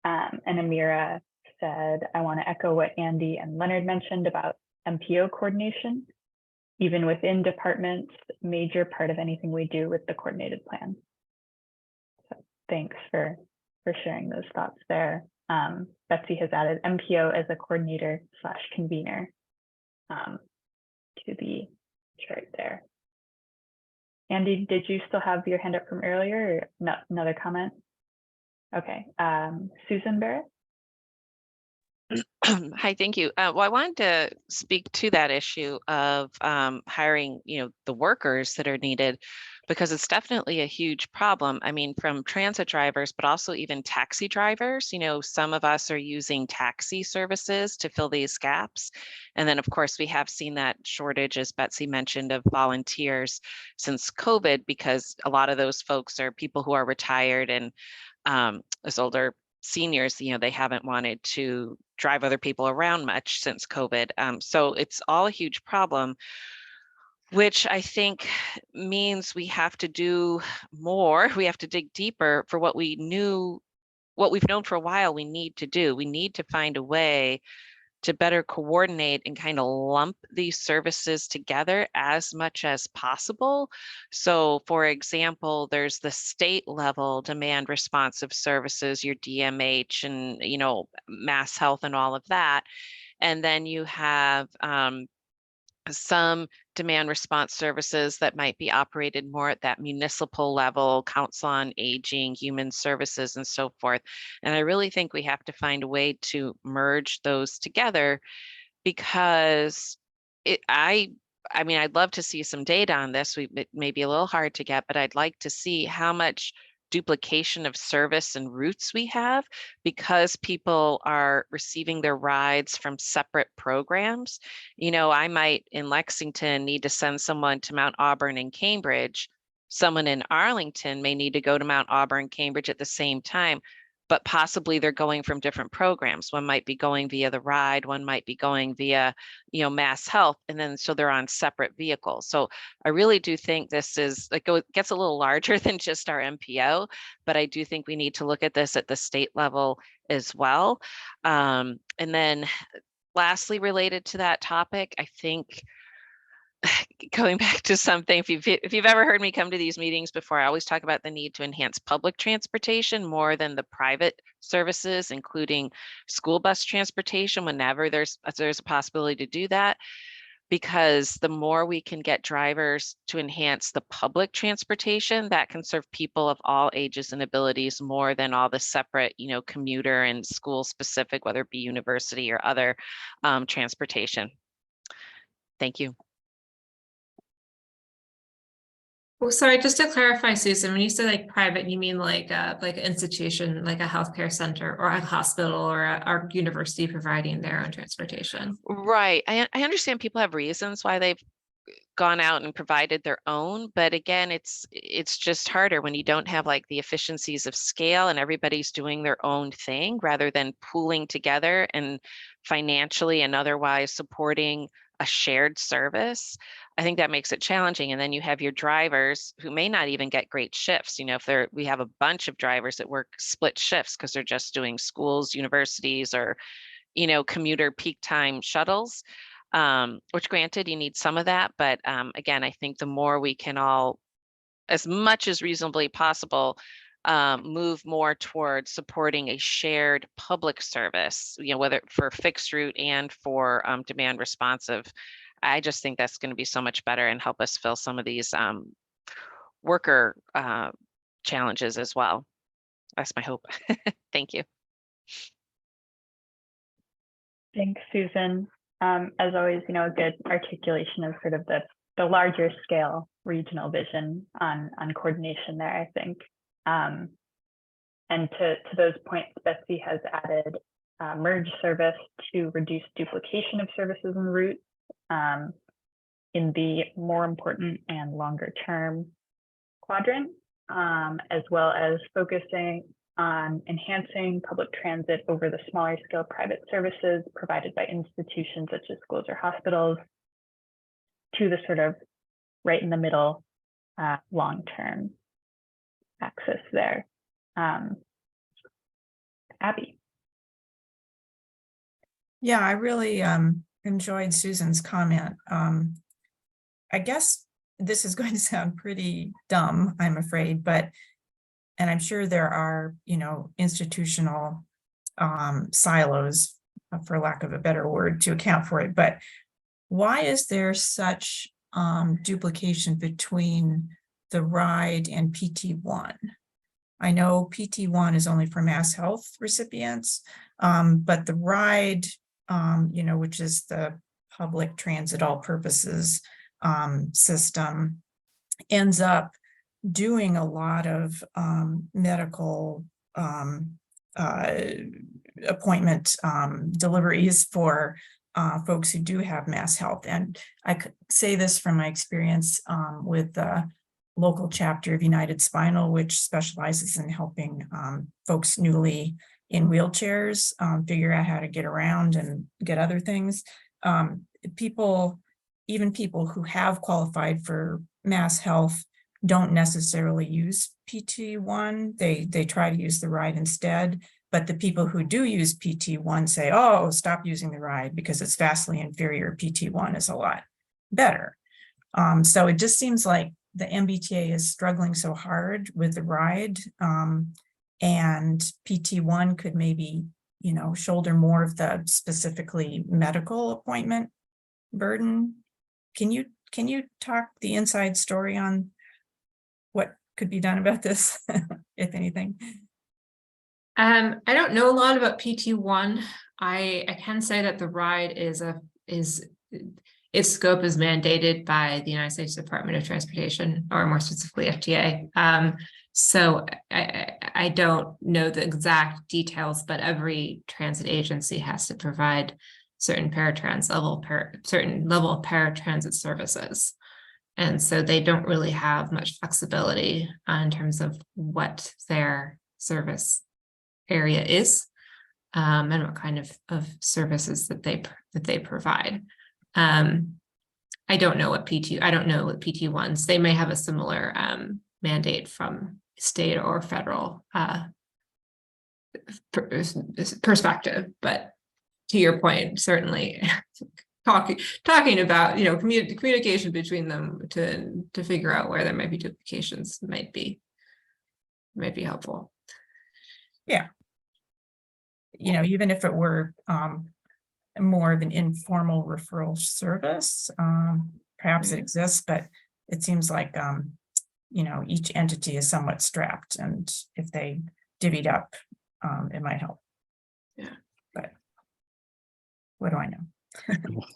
And Amira said, I want to echo what Andy and Leonard mentioned about MPO coordination. Even within departments, major part of anything we do with the coordinated plan. So thanks for sharing those thoughts there. Betsy has added MPO as a coordinator / convener to the chart there. Andy, did you still have your hand up from earlier or no, another comment? Okay, Susan Barrett. Hi, thank you. Well, I wanted to speak to that issue of hiring, the workers that are needed, because it's definitely a huge problem. I mean, from transit drivers, but also even taxi drivers. Some of us are using taxi services to fill these gaps. And then, of course, we have seen that shortage, as Betsy mentioned, of volunteers since COVID, because a lot of those folks are people who are retired and as older seniors, they haven't wanted to drive other people around much since COVID. So it's all a huge problem, which I think means we have to do more. We have to dig deeper for what we've known for a while we need to do. We need to find a way to better coordinate and kind of lump these services together as much as possible. So for example, there's the state level demand responsive services, your DMH and, Mass Health and all of that. And then you have some demand response services that might be operated more at that municipal level, Council on Aging, Human Services, and so forth. And I really think we have to find a way to merge those together, because I mean, I'd love to see some data on this. It may be a little hard to get, but I'd like to see how much duplication of service and routes we have, because people are receiving their rides from separate programs. I might in Lexington need to send someone to Mount Auburn and Cambridge. Someone in Arlington may need to go to Mount Auburn, Cambridge at the same time, but possibly they're going from different programs. One might be going via the ride, one might be going via, Mass Health, and then so they're on separate vehicles. So I really do think this is gets a little larger than just our MPO, but I do think we need to look at this at the state level as well. And then lastly, related to that topic, I think going back to something, if you've ever heard me come to these meetings before, I always talk about the need to enhance public transportation more than the private services, including school bus transportation, whenever there's a possibility to do that, because the more we can get drivers to enhance the public transportation, that can serve people of all ages and abilities more than all the separate, commuter and school specific, whether it be university or other transportation. Thank you. Well, sorry, just to clarify, Susan, when you say private, you mean like an institution, like a healthcare center or a hospital or a university providing their own transportation? Right. I understand people have reasons why they've gone out and provided their own, but again, it's just harder when you don't have the efficiencies of scale and everybody's doing their own thing, rather than pooling together and financially and otherwise supporting a shared service. I think that makes it challenging. And then you have your drivers who may not even get great shifts. If we have a bunch of drivers that work split shifts because they're just doing schools, universities, or, commuter peak time shuttles, which granted, you need some of that. But again, I think the more we can all, as much as reasonably possible, move more towards supporting a shared public service, whether for fixed route and for demand responsive. I just think that's going to be so much better and help us fill some of these worker challenges as well. That's my hope. Thank you. Thanks, Susan. As always, a good articulation of sort of the larger scale regional vision on coordination there, I think. And to those points, Betsy has added merge service to reduce duplication of services and routes in the more important and longer term quadrant, as well as focusing on enhancing public transit over the smaller scale private services provided by institutions such as schools or hospitals to the sort of right in the middle long-term axis there. Abby. Yeah, I really enjoyed Susan's comment. I guess this is going to sound pretty dumb, I'm afraid, and I'm sure there are, institutional silos, for lack of a better word, to account for it. But why is there such duplication between the RIDE and PT1? I know PT1 is only for Mass Health recipients, but the RIDE, which is the public transit all purposes system, ends up doing a lot of medical appointment deliveries for folks who do have Mass Health. And I could say this from my experience with the local chapter of United Spinal, which specializes in helping folks newly in wheelchairs figure out how to get around and get other things. Even people who have qualified for Mass Health don't necessarily use PT1. They try to use the RIDE instead. But the people who do use PT1 say, oh, stop using the RIDE because it's vastly inferior. PT1 is a lot better. So it just seems like the MBTA is struggling so hard with the RIDE, and PT1 could maybe, shoulder more of the specifically medical appointment burden. Can you talk the inside story on what could be done about this, if anything? I don't know a lot about PT1. I can say that the RIDE is its scope is mandated by the United States Department of Transportation, or more specifically FTA. So I don't know the exact details, but every transit agency has to provide certain certain level of paratransit services. And so they don't really have much flexibility in terms of what their service area is, and what kind of services that they provide. I don't know what PT1s. They may have a similar mandate from state or federal perspective, but to your point, certainly talking about communication between them to figure out where there might be duplications might be helpful. Yeah. Even if it were more of an informal referral service, perhaps it exists, but it seems like each entity is somewhat strapped, and if they divvied up, it might help. Yeah. But what do I know?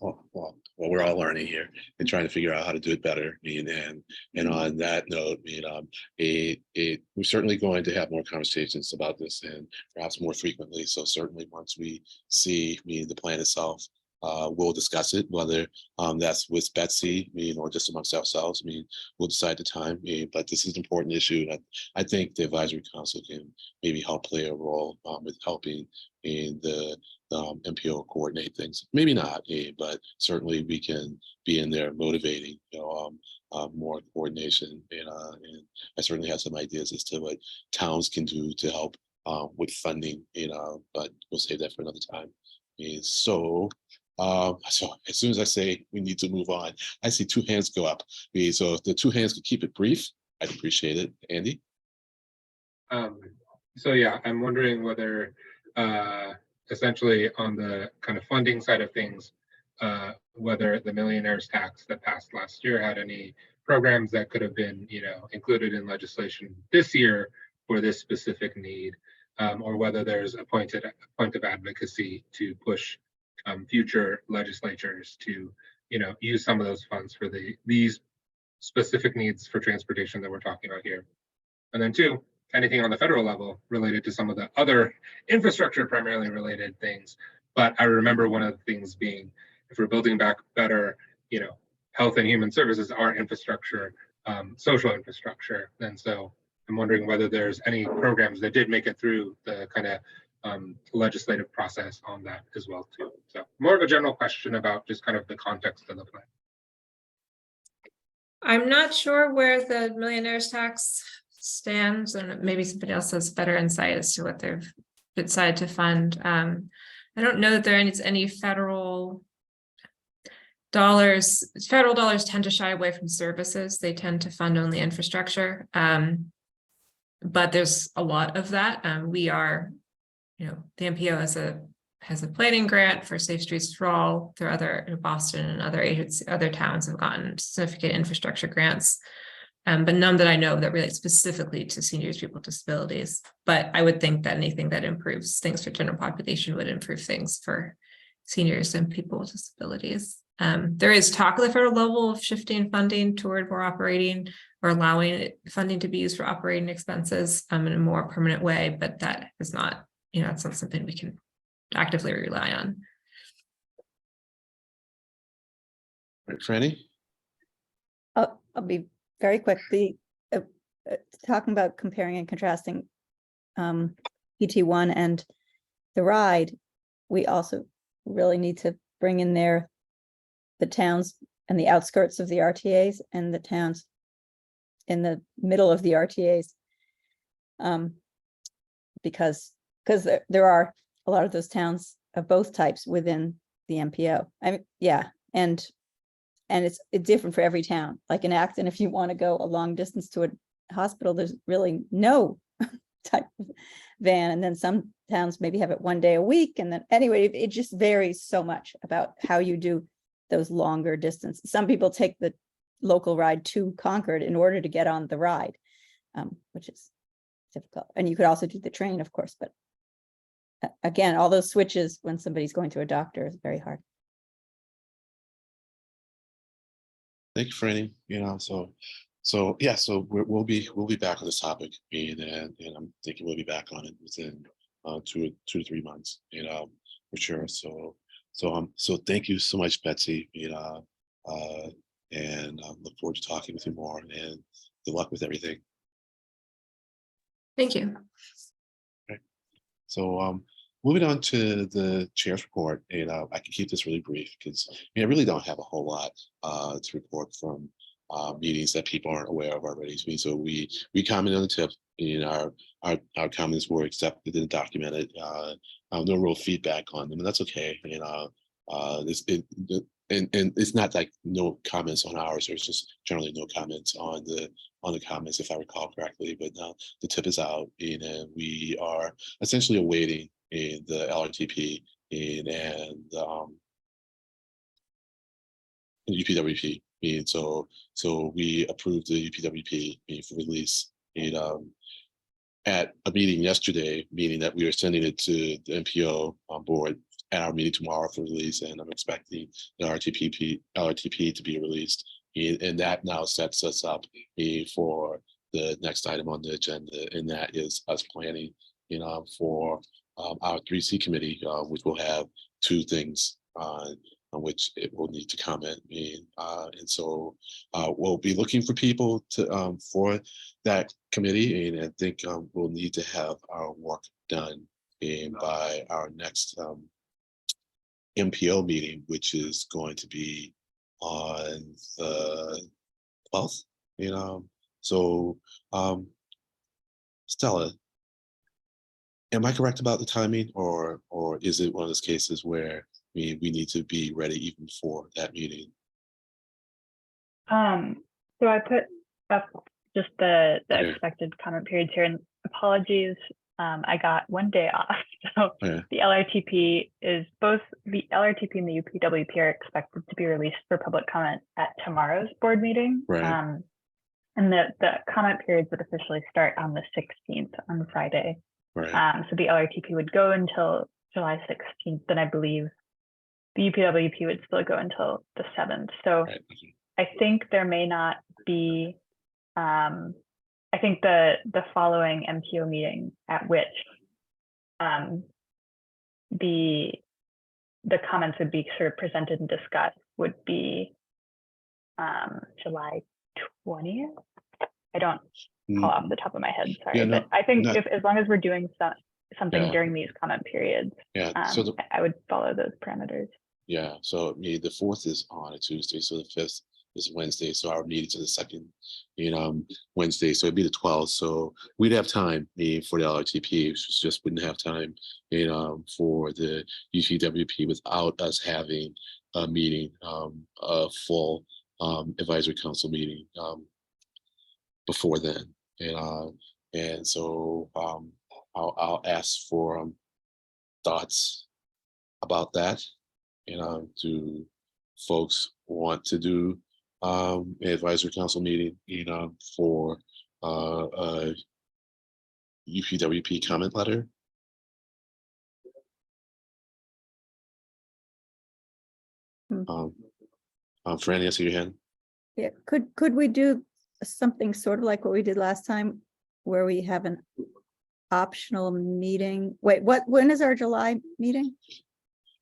Well, we're all learning here and trying to figure out how to do it better. And on that note, we're certainly going to have more conversations about this, and perhaps more frequently. So certainly once we see the plan itself, we'll discuss it, whether that's with Betsy, or just amongst ourselves. We'll decide the time. But this is an important issue, and I think the advisory council can maybe help play a role with helping in the MPO coordinate things. Maybe not, but certainly we can be in there motivating, more coordination. And I certainly have some ideas as to what towns can do to help with funding, but we'll save that for another time. So as soon as I say we need to move on, I see two hands go up. So if the two hands could keep it brief, I'd appreciate it. Andy? So yeah, I'm wondering whether essentially on the kind of funding side of things, whether the millionaire's tax that passed last year had any programs that could have been, included in legislation this year for this specific need, or whether there's a point of advocacy to push future legislatures to, use some of those funds for these specific needs for transportation that we're talking about here. And then two, anything on the federal level related to some of the other infrastructure primarily related things. But I remember one of the things being, if we're building back better, health and human services are infrastructure, social infrastructure. And so I'm wondering whether there's any programs that did make it through the kind of legislative process on that as well too. So more of a general question about just kind of the context of the plan. I'm not sure where the millionaire's tax stands, and maybe somebody else has better insight as to what they've decided to fund. I don't know that there is any federal dollars. Federal dollars tend to shy away from services. They tend to fund only infrastructure. But there's a lot of that. We are, the MPO has a planning grant for Safe Streets for All. There are other, Boston and other agencies, other towns have gotten significant infrastructure grants, but none that I know that relate specifically to seniors, people with disabilities. But I would think that anything that improves things for general population would improve things for seniors and people with disabilities. There is talk at the federal level of shifting funding toward more operating or allowing funding to be used for operating expenses in a more permanent way, but that is not, it's not something we can actively rely on. Right, Franny? I'll be very quick. Talking about comparing and contrasting ET1 and the ride, we also really need to bring in there the towns and the outskirts of the RTAs and the towns in the middle of the RTAs, because there are a lot of those towns of both types within the MPO. And it's different for every town. Like in Acton, if you want to go a long distance to a hospital, there's really no type of van. And then some towns maybe have it one day a week. And then anyway, it just varies so much about how you do those longer distances. Some people take the local ride to Concord in order to get on the ride, which is difficult. And you could also do the train, of course, but again, all those switches when somebody's going to a doctor is very hard. Thank you, Franny. So we'll be back on this topic, and I'm thinking we'll be back on it within 2 to 3 months, for sure. So thank you so much, Betsy, and look forward to talking with you more, and good luck with everything. Thank you. Okay. So moving on to the chair's report, and I can keep this really brief because I really don't have a whole lot to report from meetings that people aren't aware of already. So we commented on the tip, and our comments were accepted and documented. No real feedback on them, and that's okay. And it's not like no comments on ours. There's just generally no comments on the comments, if I recall correctly. But now the tip is out, and we are essentially awaiting the LRTP and the UPWP. And so we approved the UPWP for release, and at a meeting yesterday, meaning that we are sending it to the MPO board at our meeting tomorrow for release, and I'm expecting the LRTP to be released, and that now sets us up for the next item on the agenda, and that is us planning, for our 3C committee, which will have 2 things on which it will need to comment. And so we'll be looking for people to for that committee, and I think we'll need to have our work done by our next MPO meeting, which is going to be on the 12th. So Stella, am I correct about the timing, or is it one of those cases where we need to be ready even before that meeting? So I put up just the Okay. expected comment periods here, and apologies. I got one day off. So Yeah. the LRTP is both the LRTP and the UPWP are expected to be released for public comment at tomorrow's board meeting. Right. And the comment periods would officially start on the 16th on Friday. Right. So the LRTP would go until July 16th, and I believe the UPWP would still go until the 7th. So Right. I think there may not be, I think the following MPO meeting at which the comments would be sort of presented and discussed would be July 20th. I don't call off the top of my head, sorry, Yeah, no, but I think no. if as long as we're doing something Yeah. during these comment periods, Yeah. So I would follow those parameters. yeah. So the 4th is on a Tuesday. So the 5th is Wednesday. So our meetings are the 2nd, Wednesday. So it'd be the 12th. So we'd have time for the LRTP. Just wouldn't have time, for the UPWP without us having a meeting, a full advisory council meeting before then. And so I'll ask for thoughts about that. Do folks want to do an advisory council meeting, for a UPWP comment letter? Franny, I see your hand. Yeah, could we do something sort of like what we did last time, where we have an optional meeting? Wait, when is our July meeting?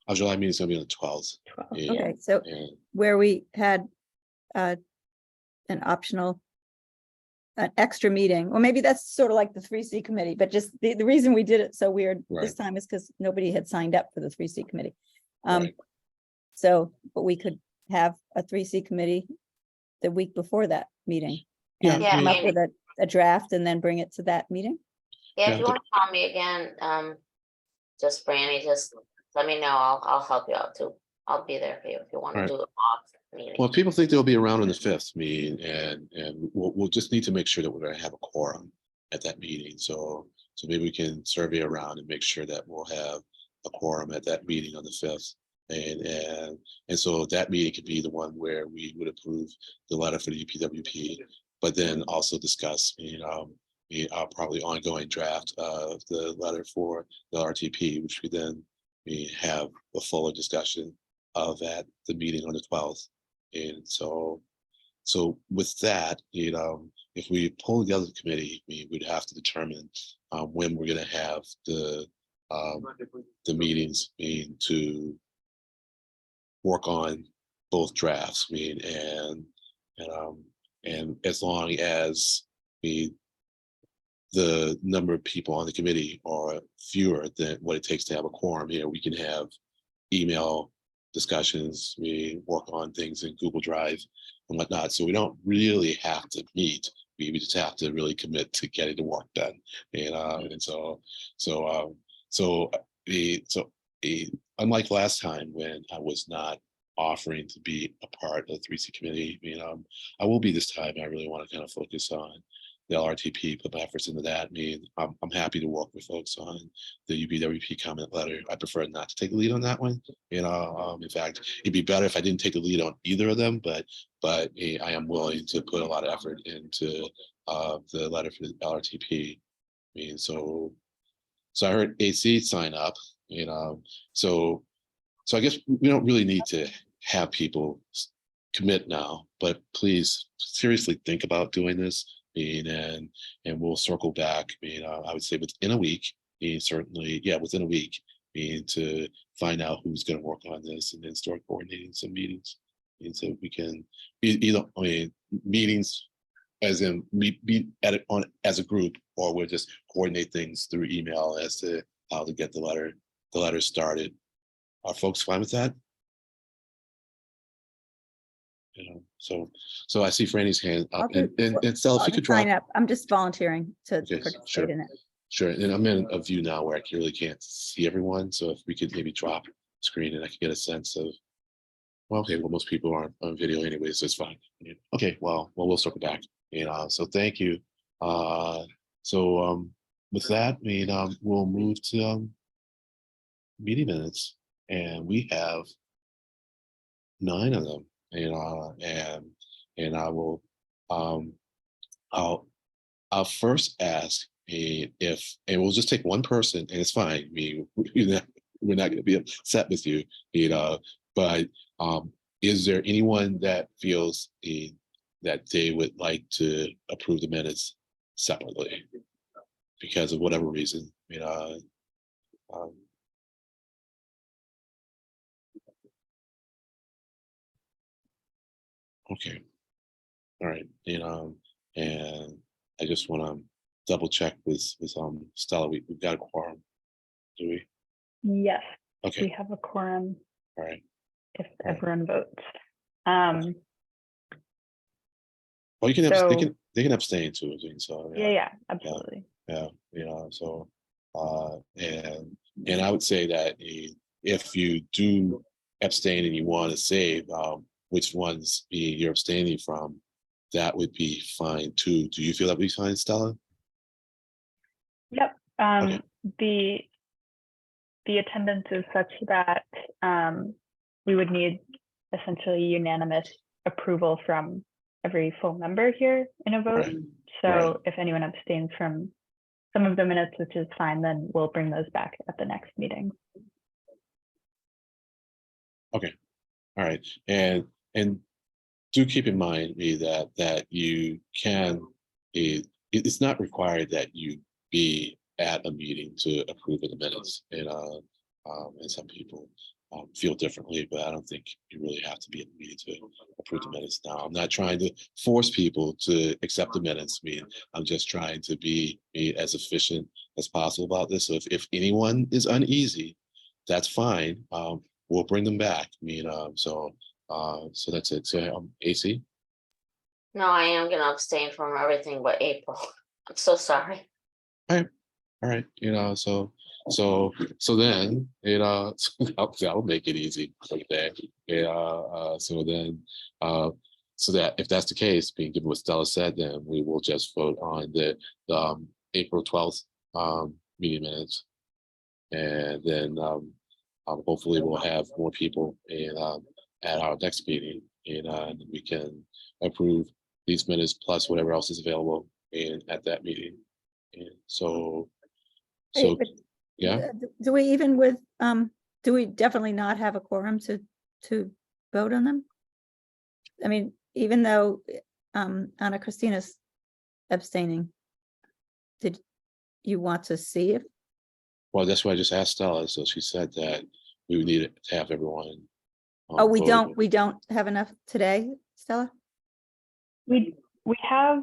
Our July meeting is gonna be on the 12th. Yeah, Okay, so yeah. where we had an optional, an extra meeting, or maybe that's sort of like the 3C committee, but just the reason we did it so weird this time is because nobody had signed up for the 3C committee. Right. So, but we could have a 3C committee the week before that meeting. Yeah, And Yeah, come up maybe. with a draft and then bring it to that meeting. Yeah, Yeah, if you want to call me again, just Franny, just let me know. I'll help you out too. I'll be there for you if you want to Right. do it off meeting. Well, people think they'll be around on the 5th meeting, and we'll just need to make sure that we're gonna have a quorum at that meeting. So maybe we can survey around and make sure that we'll have a quorum at that meeting on the 5th. And so that meeting could be the one where we would approve the letter for the UPWP, but then also discuss, probably ongoing draft of the letter for the RTP, which we then have a fuller discussion of at the meeting on the 12th. And so with that, if we pull together the committee, we would have to determine when we're going to have the meetings to work on both drafts. And as long as the number of people on the committee are fewer than what it takes to have a quorum, we can have email discussions, we work on things in Google Drive and whatnot. So we don't really have to meet. We just have to really commit to getting the work done. Unlike last time when I was not offering to be a part of the 3C committee, I will be this time. I really want to kind of focus on the LRTP, put my efforts into that. I'm happy to work with folks on the UPWP comment letter. I prefer not to take the lead on that one. In fact, it'd be better if I didn't take the lead on either of them, but I am willing to put a lot of effort into the letter for the LRTP. So I heard AC sign up, so I guess we don't really need to have people commit now, but please seriously think about doing this. And we'll circle back. I would say within a week, certainly, within a week, to find out who's going to work on this, and then start coordinating some meetings. And so we can either, meetings as in meet at it on as a group, or we'll just coordinate things through email as to how to get the letter started. Are folks fine with that? So I see Franny's hand up, and Stella, if you could drop. Sign up. I'm just volunteering to Okay, participate sure. in it. Sure, and I'm in a view now where I really can't see everyone, so if we could maybe drop screen and I could get a sense of, well, okay, well, most people aren't on video anyway, so it's fine. Okay, well, we'll circle back. So thank you. with that, we'll move to meeting minutes, and we have 9 of them, and I will, I'll first ask if, and we'll just take one person, and it's fine. I mean, we're not going to be upset with you, but is there anyone that feels that they would like to approve the minutes separately because of whatever reason? Okay. All right. And I just want to double check with Stella. We've got a quorum, do we? Yes, we Okay. have a quorum All right. if Right. everyone votes. Well, you can So- they can abstain too. So Yeah, absolutely. yeah. So and I would say that if you do abstain and you want to save which ones you're abstaining from, that would be fine too. Do you feel that would be fine, Stella? Yep. Okay. The attendance is such that we would need essentially unanimous approval from every full member here in a vote. Right. So Right. if anyone abstains from some of the minutes, which is fine, then we'll bring those back at the next meeting. Okay. All right. And do keep in mind that you can, it's not required that you be at a meeting to approve of the minutes. And some people feel differently, but I don't think you really have to be at the meeting to approve the minutes. Now, I'm not trying to force people to accept the minutes. I'm just trying to be as efficient as possible about this. So if anyone is uneasy, that's fine. We'll bring them back. So that's it. So AC. No, I am gonna abstain from everything but April. I'm so sorry. All right. So then that'll make it easy. Okay. So then so that if that's the case, being given what Stella said, then we will just vote on the April 12th meeting minutes, and then hopefully we'll have more people at our next meeting, and we can approve these minutes plus whatever else is available at that meeting. And so But yeah, do we even with, do we definitely not have a quorum to vote on them? I mean, even though Anna Christina's abstaining, did you want to see if? well, that's why I just asked Stella. So she said that we would need to have everyone. Oh, we vote. don't have enough today, Stella? We have,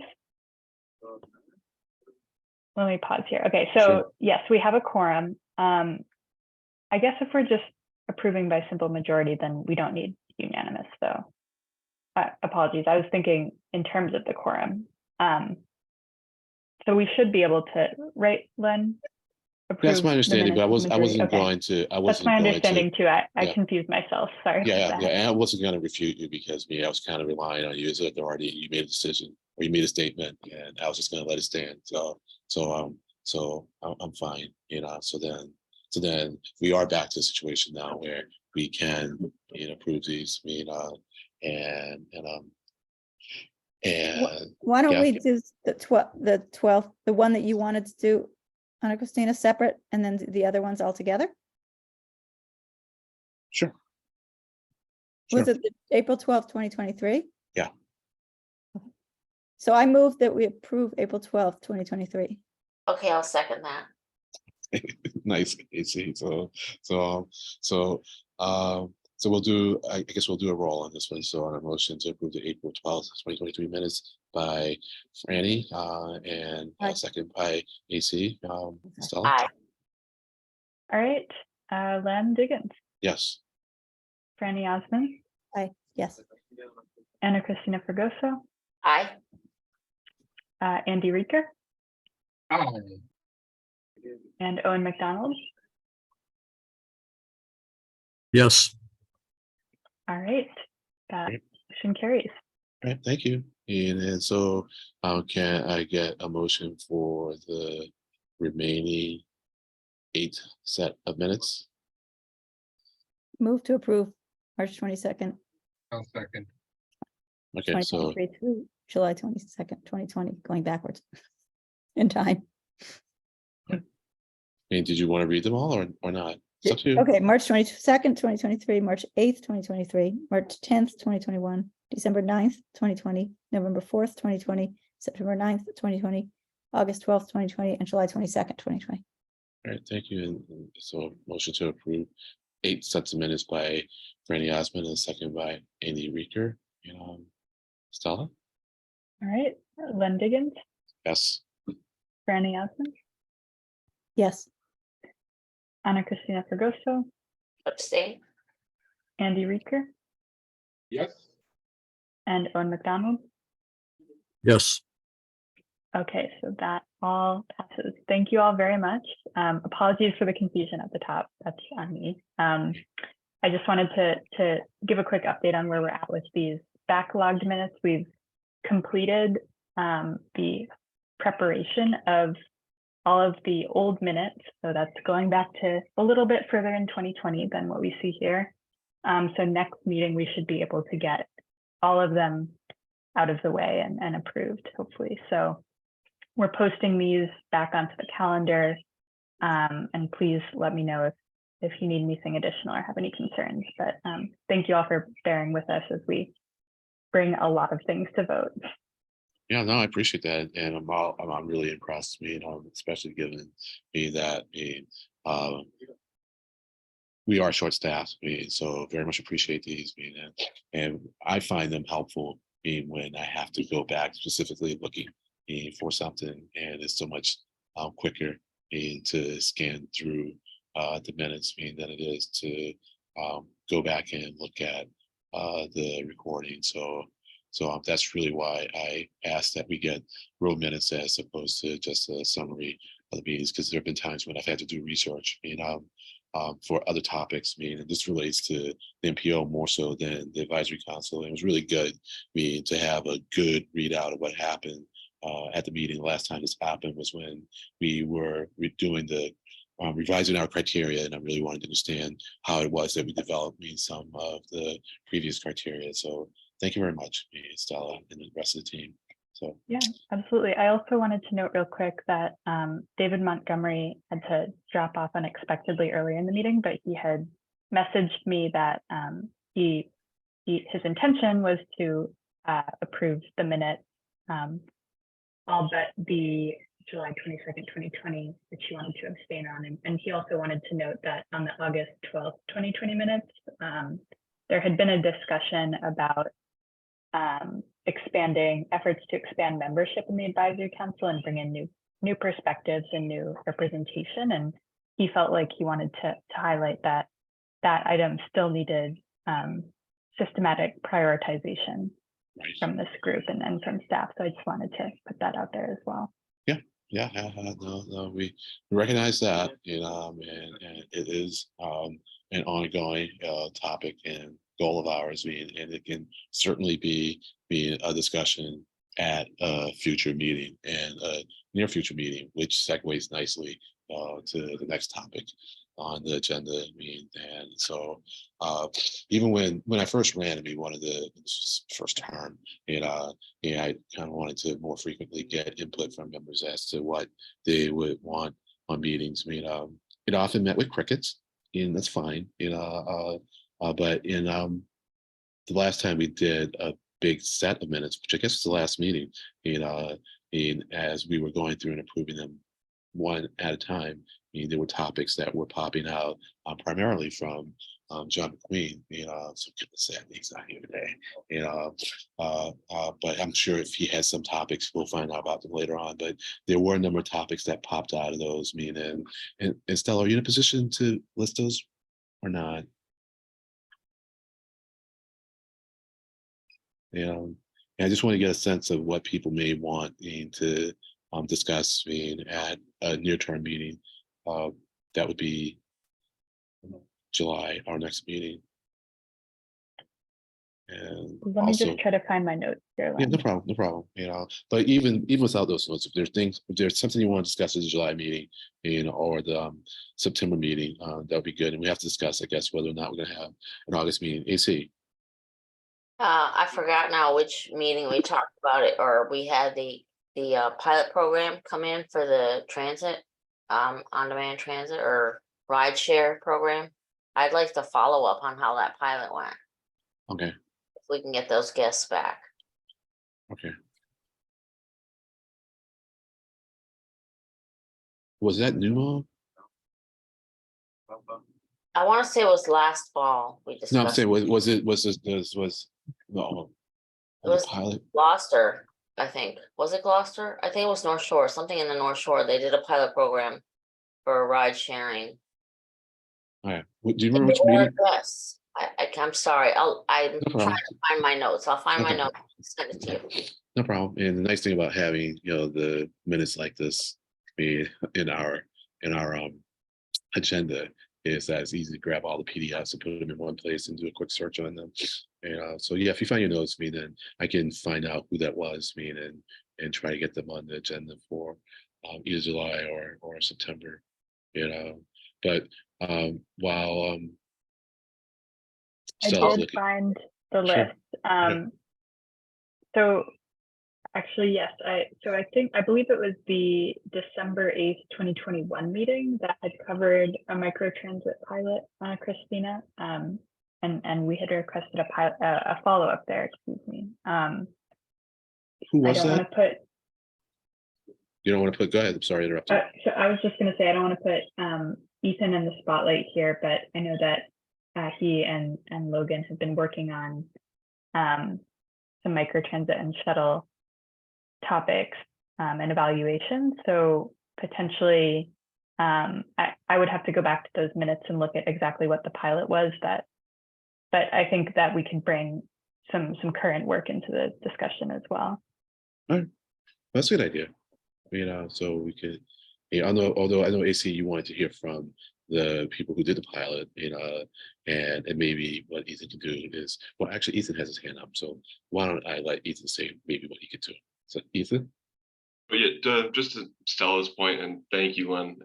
let me pause here. Okay, so Sure. yes, we have a quorum. I guess if we're just approving by simple majority, then we don't need unanimous. So apologies, I was thinking in terms of the quorum. So we should be able to, right, Len? That's my Approve the understanding, but I minutes with wasn't majority? Okay. going to. That's my understanding too. I yeah. confused myself. Sorry. Yeah, about yeah, that. and I wasn't going to refute you because I was kind of relying on you as an authority. You made a decision or you made a statement, and I was just going to let it stand. So I'm fine, So then we are back to a situation now where we can, approve these, and Why don't yeah. we do the 12th, the one that you wanted to do, Anna Christina, separate, and then the other ones all together? Sure. Was Sure. it April 12th, 2023? Yeah. So I move that we approve April 12th, 2023. Okay, I'll second that. Nice, AC. So we'll do, I guess we'll do a roll on this one. So on a motion to approve the April 12th, 2023 minutes by Franny, and Aye. second by AC. Stella? Aye. All right. Len Diggins, Yes. Franny Osmond, Aye, yes. Anna Christina Fregoso, Aye. Andy Reeker, Aye. and Owen McDonald. Yes. All right. That Great. motion carries. All right, thank you. And so can I get a motion for the remaining 8 set of minutes. Move to approve March 22nd, I'll second. Okay, so 2023 through July 22nd, 2020, going backwards in time. did you want to read them all or not? It's up to you. Okay, March 22nd, 2023, March 8th, 2023, March 10th, 2021, December 9th, 2020, November 4th, 2020, September 9th, 2020, August 12th, 2020, and July 22nd, 2020. All right, thank you. And so motion to approve 8 sets of minutes by Franny Osmond and a second by Andy Reeker. Stella? All right, Len Diggins, Yes. Franny Osmond, Yes. Ana Cristina Fragoso, Abstain. Andy Reeker, Yes. and Owen McDonald. Yes. Okay, so that all passes. Thank you all very much. Apologies for the confusion at the top. That's on me. I just wanted to give a quick update on where we're at with these backlogged minutes. We've completed the preparation of all of the old minutes. So that's going back to a little bit further in 2020 than what we see here. So next meeting, we should be able to get all of them out of the way and approved, hopefully. So we're posting these back onto the calendar. And please let me know if you need anything additional or have any concerns. But thank you all for bearing with us as we bring a lot of things to vote. Yeah, no, I appreciate that, and I'm really impressed. Especially given that we are short-staffed. So very much appreciate these. And I find them helpful. When I have to go back specifically looking for something, and it's so much quicker to scan through the minutes than it is to go back and look at the recording. So that's really why I asked that we get row minutes as opposed to just a summary of the meetings, because there have been times when I've had to do research for other topics. And this relates to the MPO more so than the advisory council. And it was really good to have a good readout of what happened at the meeting. The last time this happened was when we were doing the revising our criteria, and I really wanted to understand how it was that we developed some of the previous criteria. So thank you very much, Stella, and the rest of the team. So yeah, absolutely. I also wanted to note real quick that David Montgomery had to drop off unexpectedly earlier in the meeting, but he had messaged me that his intention was to approve the minutes, all but the July 22nd, 2020, which he wanted to abstain on. And he also wanted to note that on the August 12th, 2020 minutes, there had been a discussion about expanding efforts to expand membership in the advisory council and bring in new perspectives and new representation. And he felt like he wanted to highlight that item still needed systematic prioritization from this group and from staff. So I just wanted to put that out there as well. Yeah, no, we recognize that, and it is an ongoing topic and goal of ours, and it can certainly be a discussion at a future meeting and a near future meeting, which segues nicely to the next topic on the agenda. And so even when I first ran, one of the first term, I kind of wanted to more frequently get input from members as to what they would want on meetings. It often met with crickets, and that's fine. But in the last time we did a big set of minutes, which I guess was the last meeting, as we were going through and approving them one at a time, there were topics that were popping out primarily from John McQueen. So sad he's not here today. But I'm sure if he has some topics, we'll find out about them later on. But there were a number of topics that popped out of those. And Stella, are you in a position to list those or not? I just want to get a sense of what people may want to discuss at a near-term meeting. That would be July, our next meeting. And Let me also, just try to find my notes here. yeah, Len. no problem, no problem. You know, but even without those notes, if there's something you want to discuss at the July meeting, you know, or the September meeting, that would be good. And we have to discuss, I guess, whether or not we're going to have an August meeting. AC. I forgot now which meeting we talked about it, or we had the pilot program come in for the transit, on-demand transit or ride share program. I'd like to follow up on how that pilot went, Okay, if we can get those guests back. okay. Was that Newmo? I want to say it was last fall we No, I'm discussed. saying, no, It was pilot? Gloucester, I think. Was it Gloucester? I think it was North Shore, something in the North Shore. They did a pilot program for ride sharing. All right, do you remember which meeting? Yes, I'm sorry. I'm No trying problem. to find my notes. I'll find my Okay. notes and send it to you. No problem. And the nice thing about having, you know, the minutes like this be in our agenda is that it's easy to grab all the PDFs and put them in one place and do a quick search on them. And so yeah, if you find your notes, then I can find out who that was, and try to get them on the agenda for either July or September. You know, but while I Stella's did looking, find the Sure. list. So actually, yes, I believe it was the December 8th, 2021 meeting that had covered a microtransit pilot, Christina. And we had requested a follow-up there, excuse me. who I was don't want that? to put, You don't want to put, go ahead. I'm sorry to interrupt you. so I was just going to say, I don't want to put Ethan in the spotlight here, but I know that he and Logan have been working on some microtransit and shuttle topics and evaluation. So potentially, I would have to go back to those minutes and look at exactly what the pilot was. But I think that we can bring some current work into the discussion as well. All right. That's a good idea. You know, so we could, yeah, although I know AC, you wanted to hear from the people who did the pilot, you know, and maybe what Ethan can do is, well, actually, Ethan has his hand up, so why don't I let Ethan say maybe what he could do? So, Ethan? But yeah, just to Stella's point, and thank you, Len.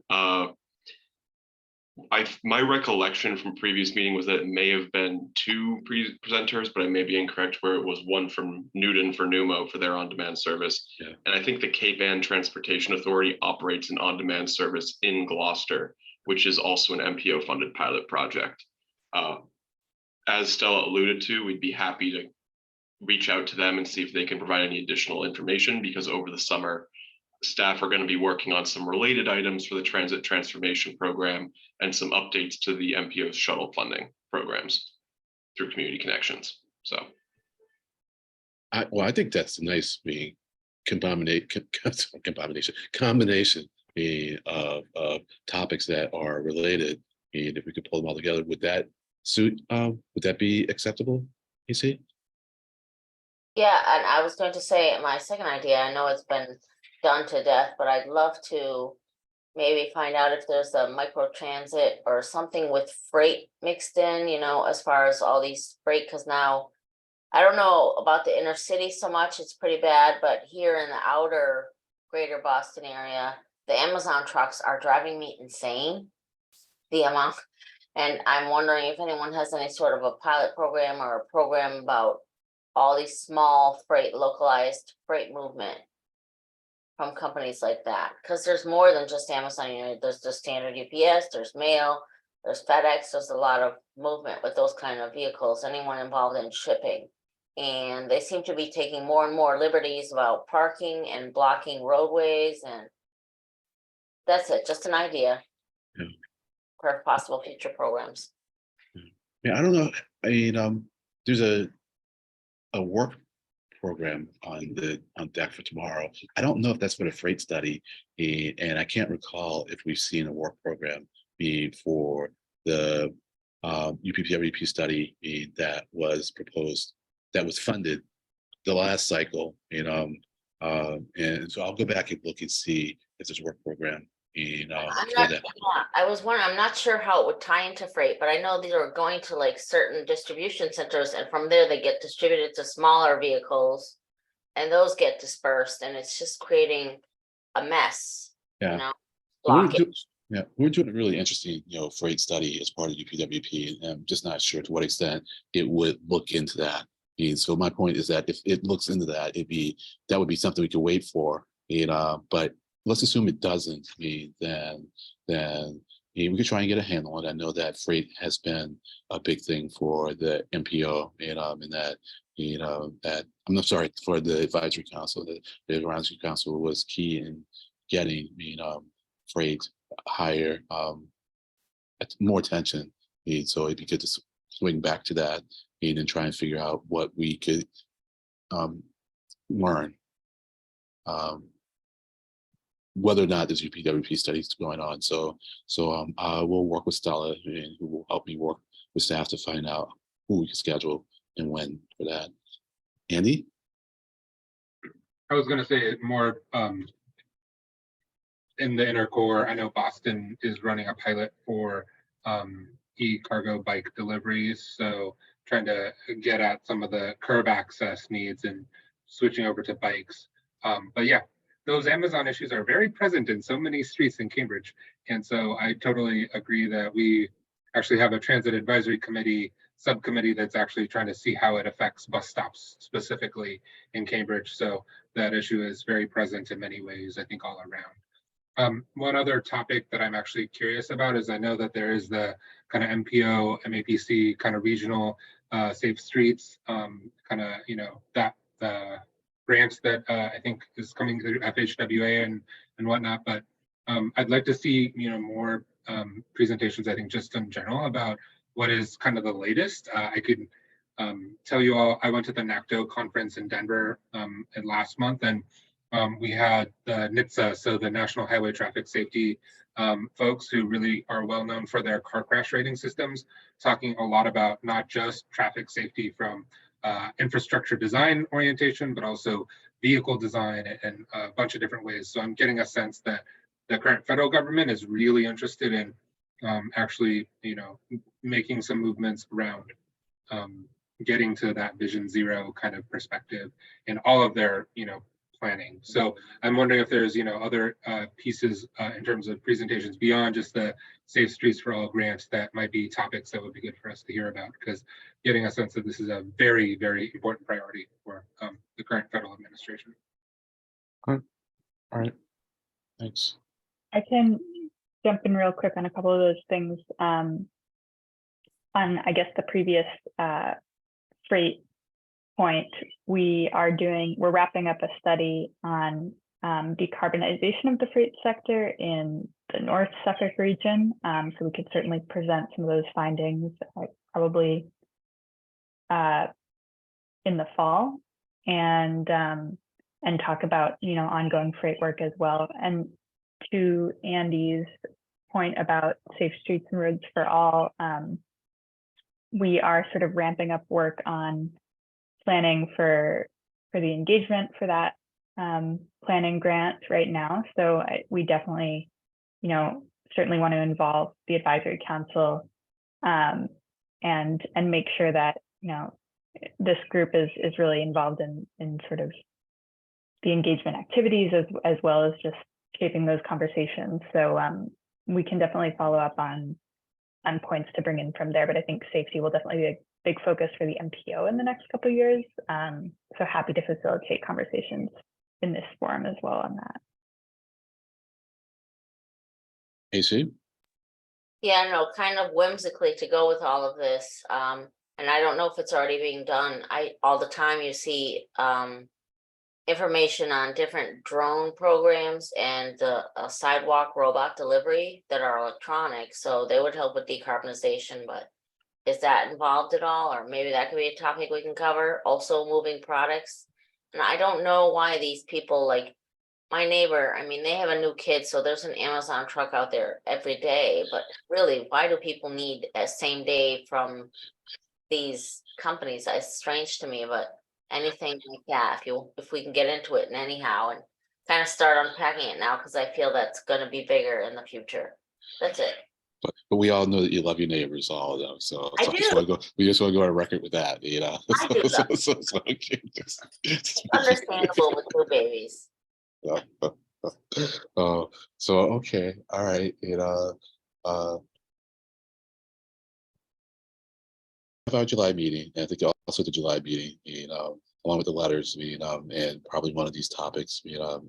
My recollection from previous meeting was that it may have been two presenters, but I may be incorrect, where it was one from Newton for Numo for their on-demand service. Yeah. And I think the Cape Ann Transportation Authority operates an on-demand service in Gloucester, which is also an MPO funded pilot project. As Stella alluded to, we'd be happy to reach out to them and see if they can provide any additional information, because over the summer, staff are going to be working on some related items for the transit transformation program and some updates to the MPO's shuttle funding programs through Community Connections. So, I think that's a nice combination of topics that are related. And if we could pull them all together, would that suit? Would that be acceptable? You see? Yeah, and I was going to say my second idea, I know it's been done to death, but I'd love to maybe find out if there's a micro transit or something with freight mixed in, you know, as far as all these freight, because now I don't know about the inner city so much, it's pretty bad, but here in the outer greater Boston area, the Amazon trucks are driving me insane, the amount. And I'm wondering if anyone has any sort of a pilot program or a program about all these small freight, localized freight movement from companies like that, because there's more than just Amazon. You know, there's the standard UPS, there's mail, there's FedEx, there's a lot of movement with those kind of vehicles, anyone involved in shipping. And they seem to be taking more and more liberties about parking and blocking roadways, and that's it, just an idea. Yeah. For possible future programs. Yeah, I don't know. I mean, there's a work program on deck for tomorrow. I don't know if that's for the freight study, and I can't recall if we've seen a work program be for the UPPWP study that was proposed, that was funded the last cycle, you know. And so I'll go back and look and see if there's a work program I'm for not, that. yeah, I was wondering, I'm not sure how it would tie into freight, but I know these are going to like certain distribution centers and from there they get distributed to smaller vehicles. And those get dispersed and it's just creating a mess, Yeah. you know, We're blockage. we're doing a really interesting, freight study as part of UPWP, and I'm just not sure to what extent it would look into that. And so my point is that if it looks into that, that would be something we could wait for. But let's assume it doesn't. Then we could try and get a handle on it. I know that freight has been a big thing for the MPO, and that that I'm not sorry for the advisory council. The advisory council was key in getting freight higher, more attention. So it'd be good to swing back to that and try and figure out what we could learn. Whether or not there's UPWP studies going on. So I will work with Stella, and who will help me work with staff to find out who we can schedule and when for that. Andy? I was gonna say more in the inner core. I know Boston is running a pilot for e-cargo bike deliveries. So trying to get at some of the curb access needs and switching over to bikes. But yeah, those Amazon issues are very present in so many streets in Cambridge. And so I totally agree that we actually have a transit advisory committee subcommittee that's actually trying to see how it affects bus stops specifically in Cambridge. So that issue is very present in many ways, I think, all around. One other topic that I'm actually curious about is I know that there is the kind of MPO, MAPC kind of regional safe streets, kind of, that grants that I think is coming through FHWA and whatnot. But I'd like to see, more presentations, I think, just in general about what is kind of the latest. I could tell you all, I went to the NACTO conference in Denver last month, and we had the NHTSA, so the National Highway Traffic Safety folks who really are well known for their car crash rating systems, talking a lot about not just traffic safety from infrastructure design orientation, but also vehicle design and a bunch of different ways. So I'm getting a sense that the current federal government is really interested in actually, making some movements around getting to that Vision Zero kind of perspective in all of their, planning. So I'm wondering if there's, other pieces in terms of presentations beyond just the Safe Streets for All grants that might be topics that would be good for us to hear about, because getting a sense that this is a very, very important priority for the current federal administration. All right. Thanks. I can jump in real quick on a couple of those things. On, I guess, the previous freight point, we're wrapping up a study on decarbonization of the freight sector in the North Suffolk region. So we could certainly present some of those findings probably in the fall, and talk about ongoing freight work as well. And to Andy's point about safe streets and roads for all, we are sort of ramping up work on planning for the engagement for that planning grant right now. So we definitely, certainly want to involve the advisory council and make sure that, this group is really involved in sort of the engagement activities as well as just shaping those conversations. So we can definitely follow up on points to bring in from there, but I think safety will definitely be a big focus for the MPO in the next couple of years. So happy to facilitate conversations in this forum as well on that. AC? Yeah, no, kind of whimsically to go with all of this. And I don't know if it's already being done. All the time you see information on different drone programs and the sidewalk robot delivery that are electronic. So they would help with decarbonization, but is that involved at all? Or maybe that could be a topic we can cover. Also moving products. And I don't know why these people, like my neighbor, I mean, they have a new kid, so there's an Amazon truck out there every day, but really, why do people need a same day from these companies? It's strange to me, but anything like that, if we can get into it and anyhow, and kind of start unpacking it now because I feel that's going to be bigger in the future. That's it. But we all know that you love your neighbors, all of them. So, I so do. we just want to go on record with that, you know. I do love Okay, Understandable with two babies. So okay, all right, you know, our July meeting, and I think also the July meeting, you know, along with the letters, you know, and probably one of these topics, you know,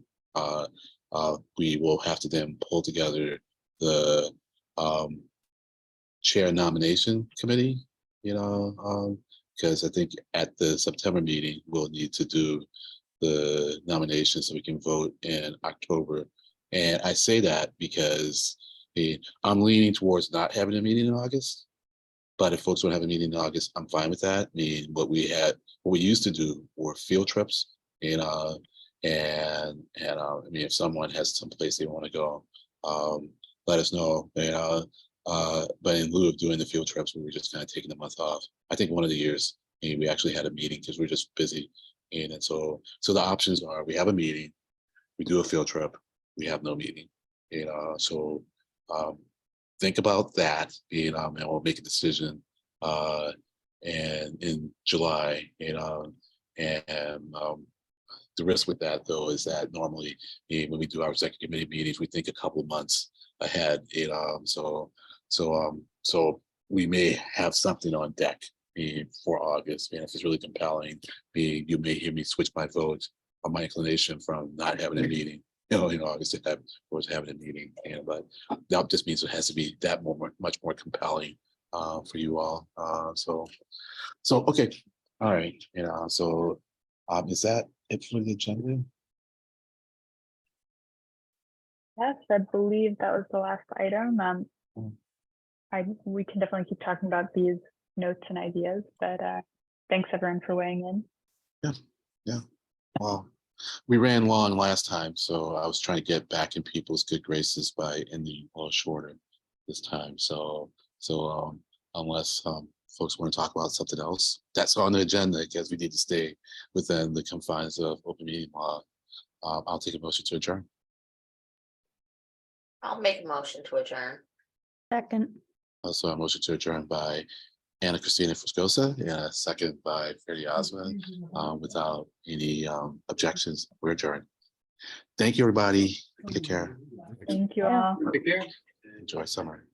we will have to then pull together the chair nomination committee, you know, because I think at the September meeting, we'll need to do the nominations so we can vote in October. And I say that because I'm leaning towards not having a meeting in August. But if folks don't have a meeting in August, I'm fine with that. I mean, what we used to do were field trips, you know, and I mean, if someone has some place they want to go, let us know, you know. But in lieu of doing the field trips, we were just kind of taking the month off. I think one of the years we actually had a meeting because we're just busy. And so the options are we have a meeting, we do a field trip, we have no meeting, you know. So think about that, you know, and we'll make a decision and in July, you know, and the risk with that though is that normally when we do our executive committee meetings, we think a couple of months ahead, you know, so we may have something on deck for August, and if it's really compelling, you may hear me switch my vote or my inclination from not having a meeting, you know, in August to towards having a meeting, you know, but that just means it has to be that much more compelling for you all. So okay, all right, you know, so is that it for the agenda? Yes, I believe that was the last item. We can definitely keep talking about these notes and ideas, but thanks everyone for weighing in. Yeah. Well, we ran long last time, so I was trying to get back in people's good graces by ending a little shorter this time. So unless folks want to talk about something else that's on the agenda, because we need to stay within the confines of open meeting law, I'll take a motion to adjourn. I'll make a motion to adjourn. Second. Also, a motion to adjourn by Anna Christina Fuscosa and a second by Freddie Osmond. Without any objections, we're adjourned. Thank you, everybody. Take care. Thank you all. Take care. Enjoy summer.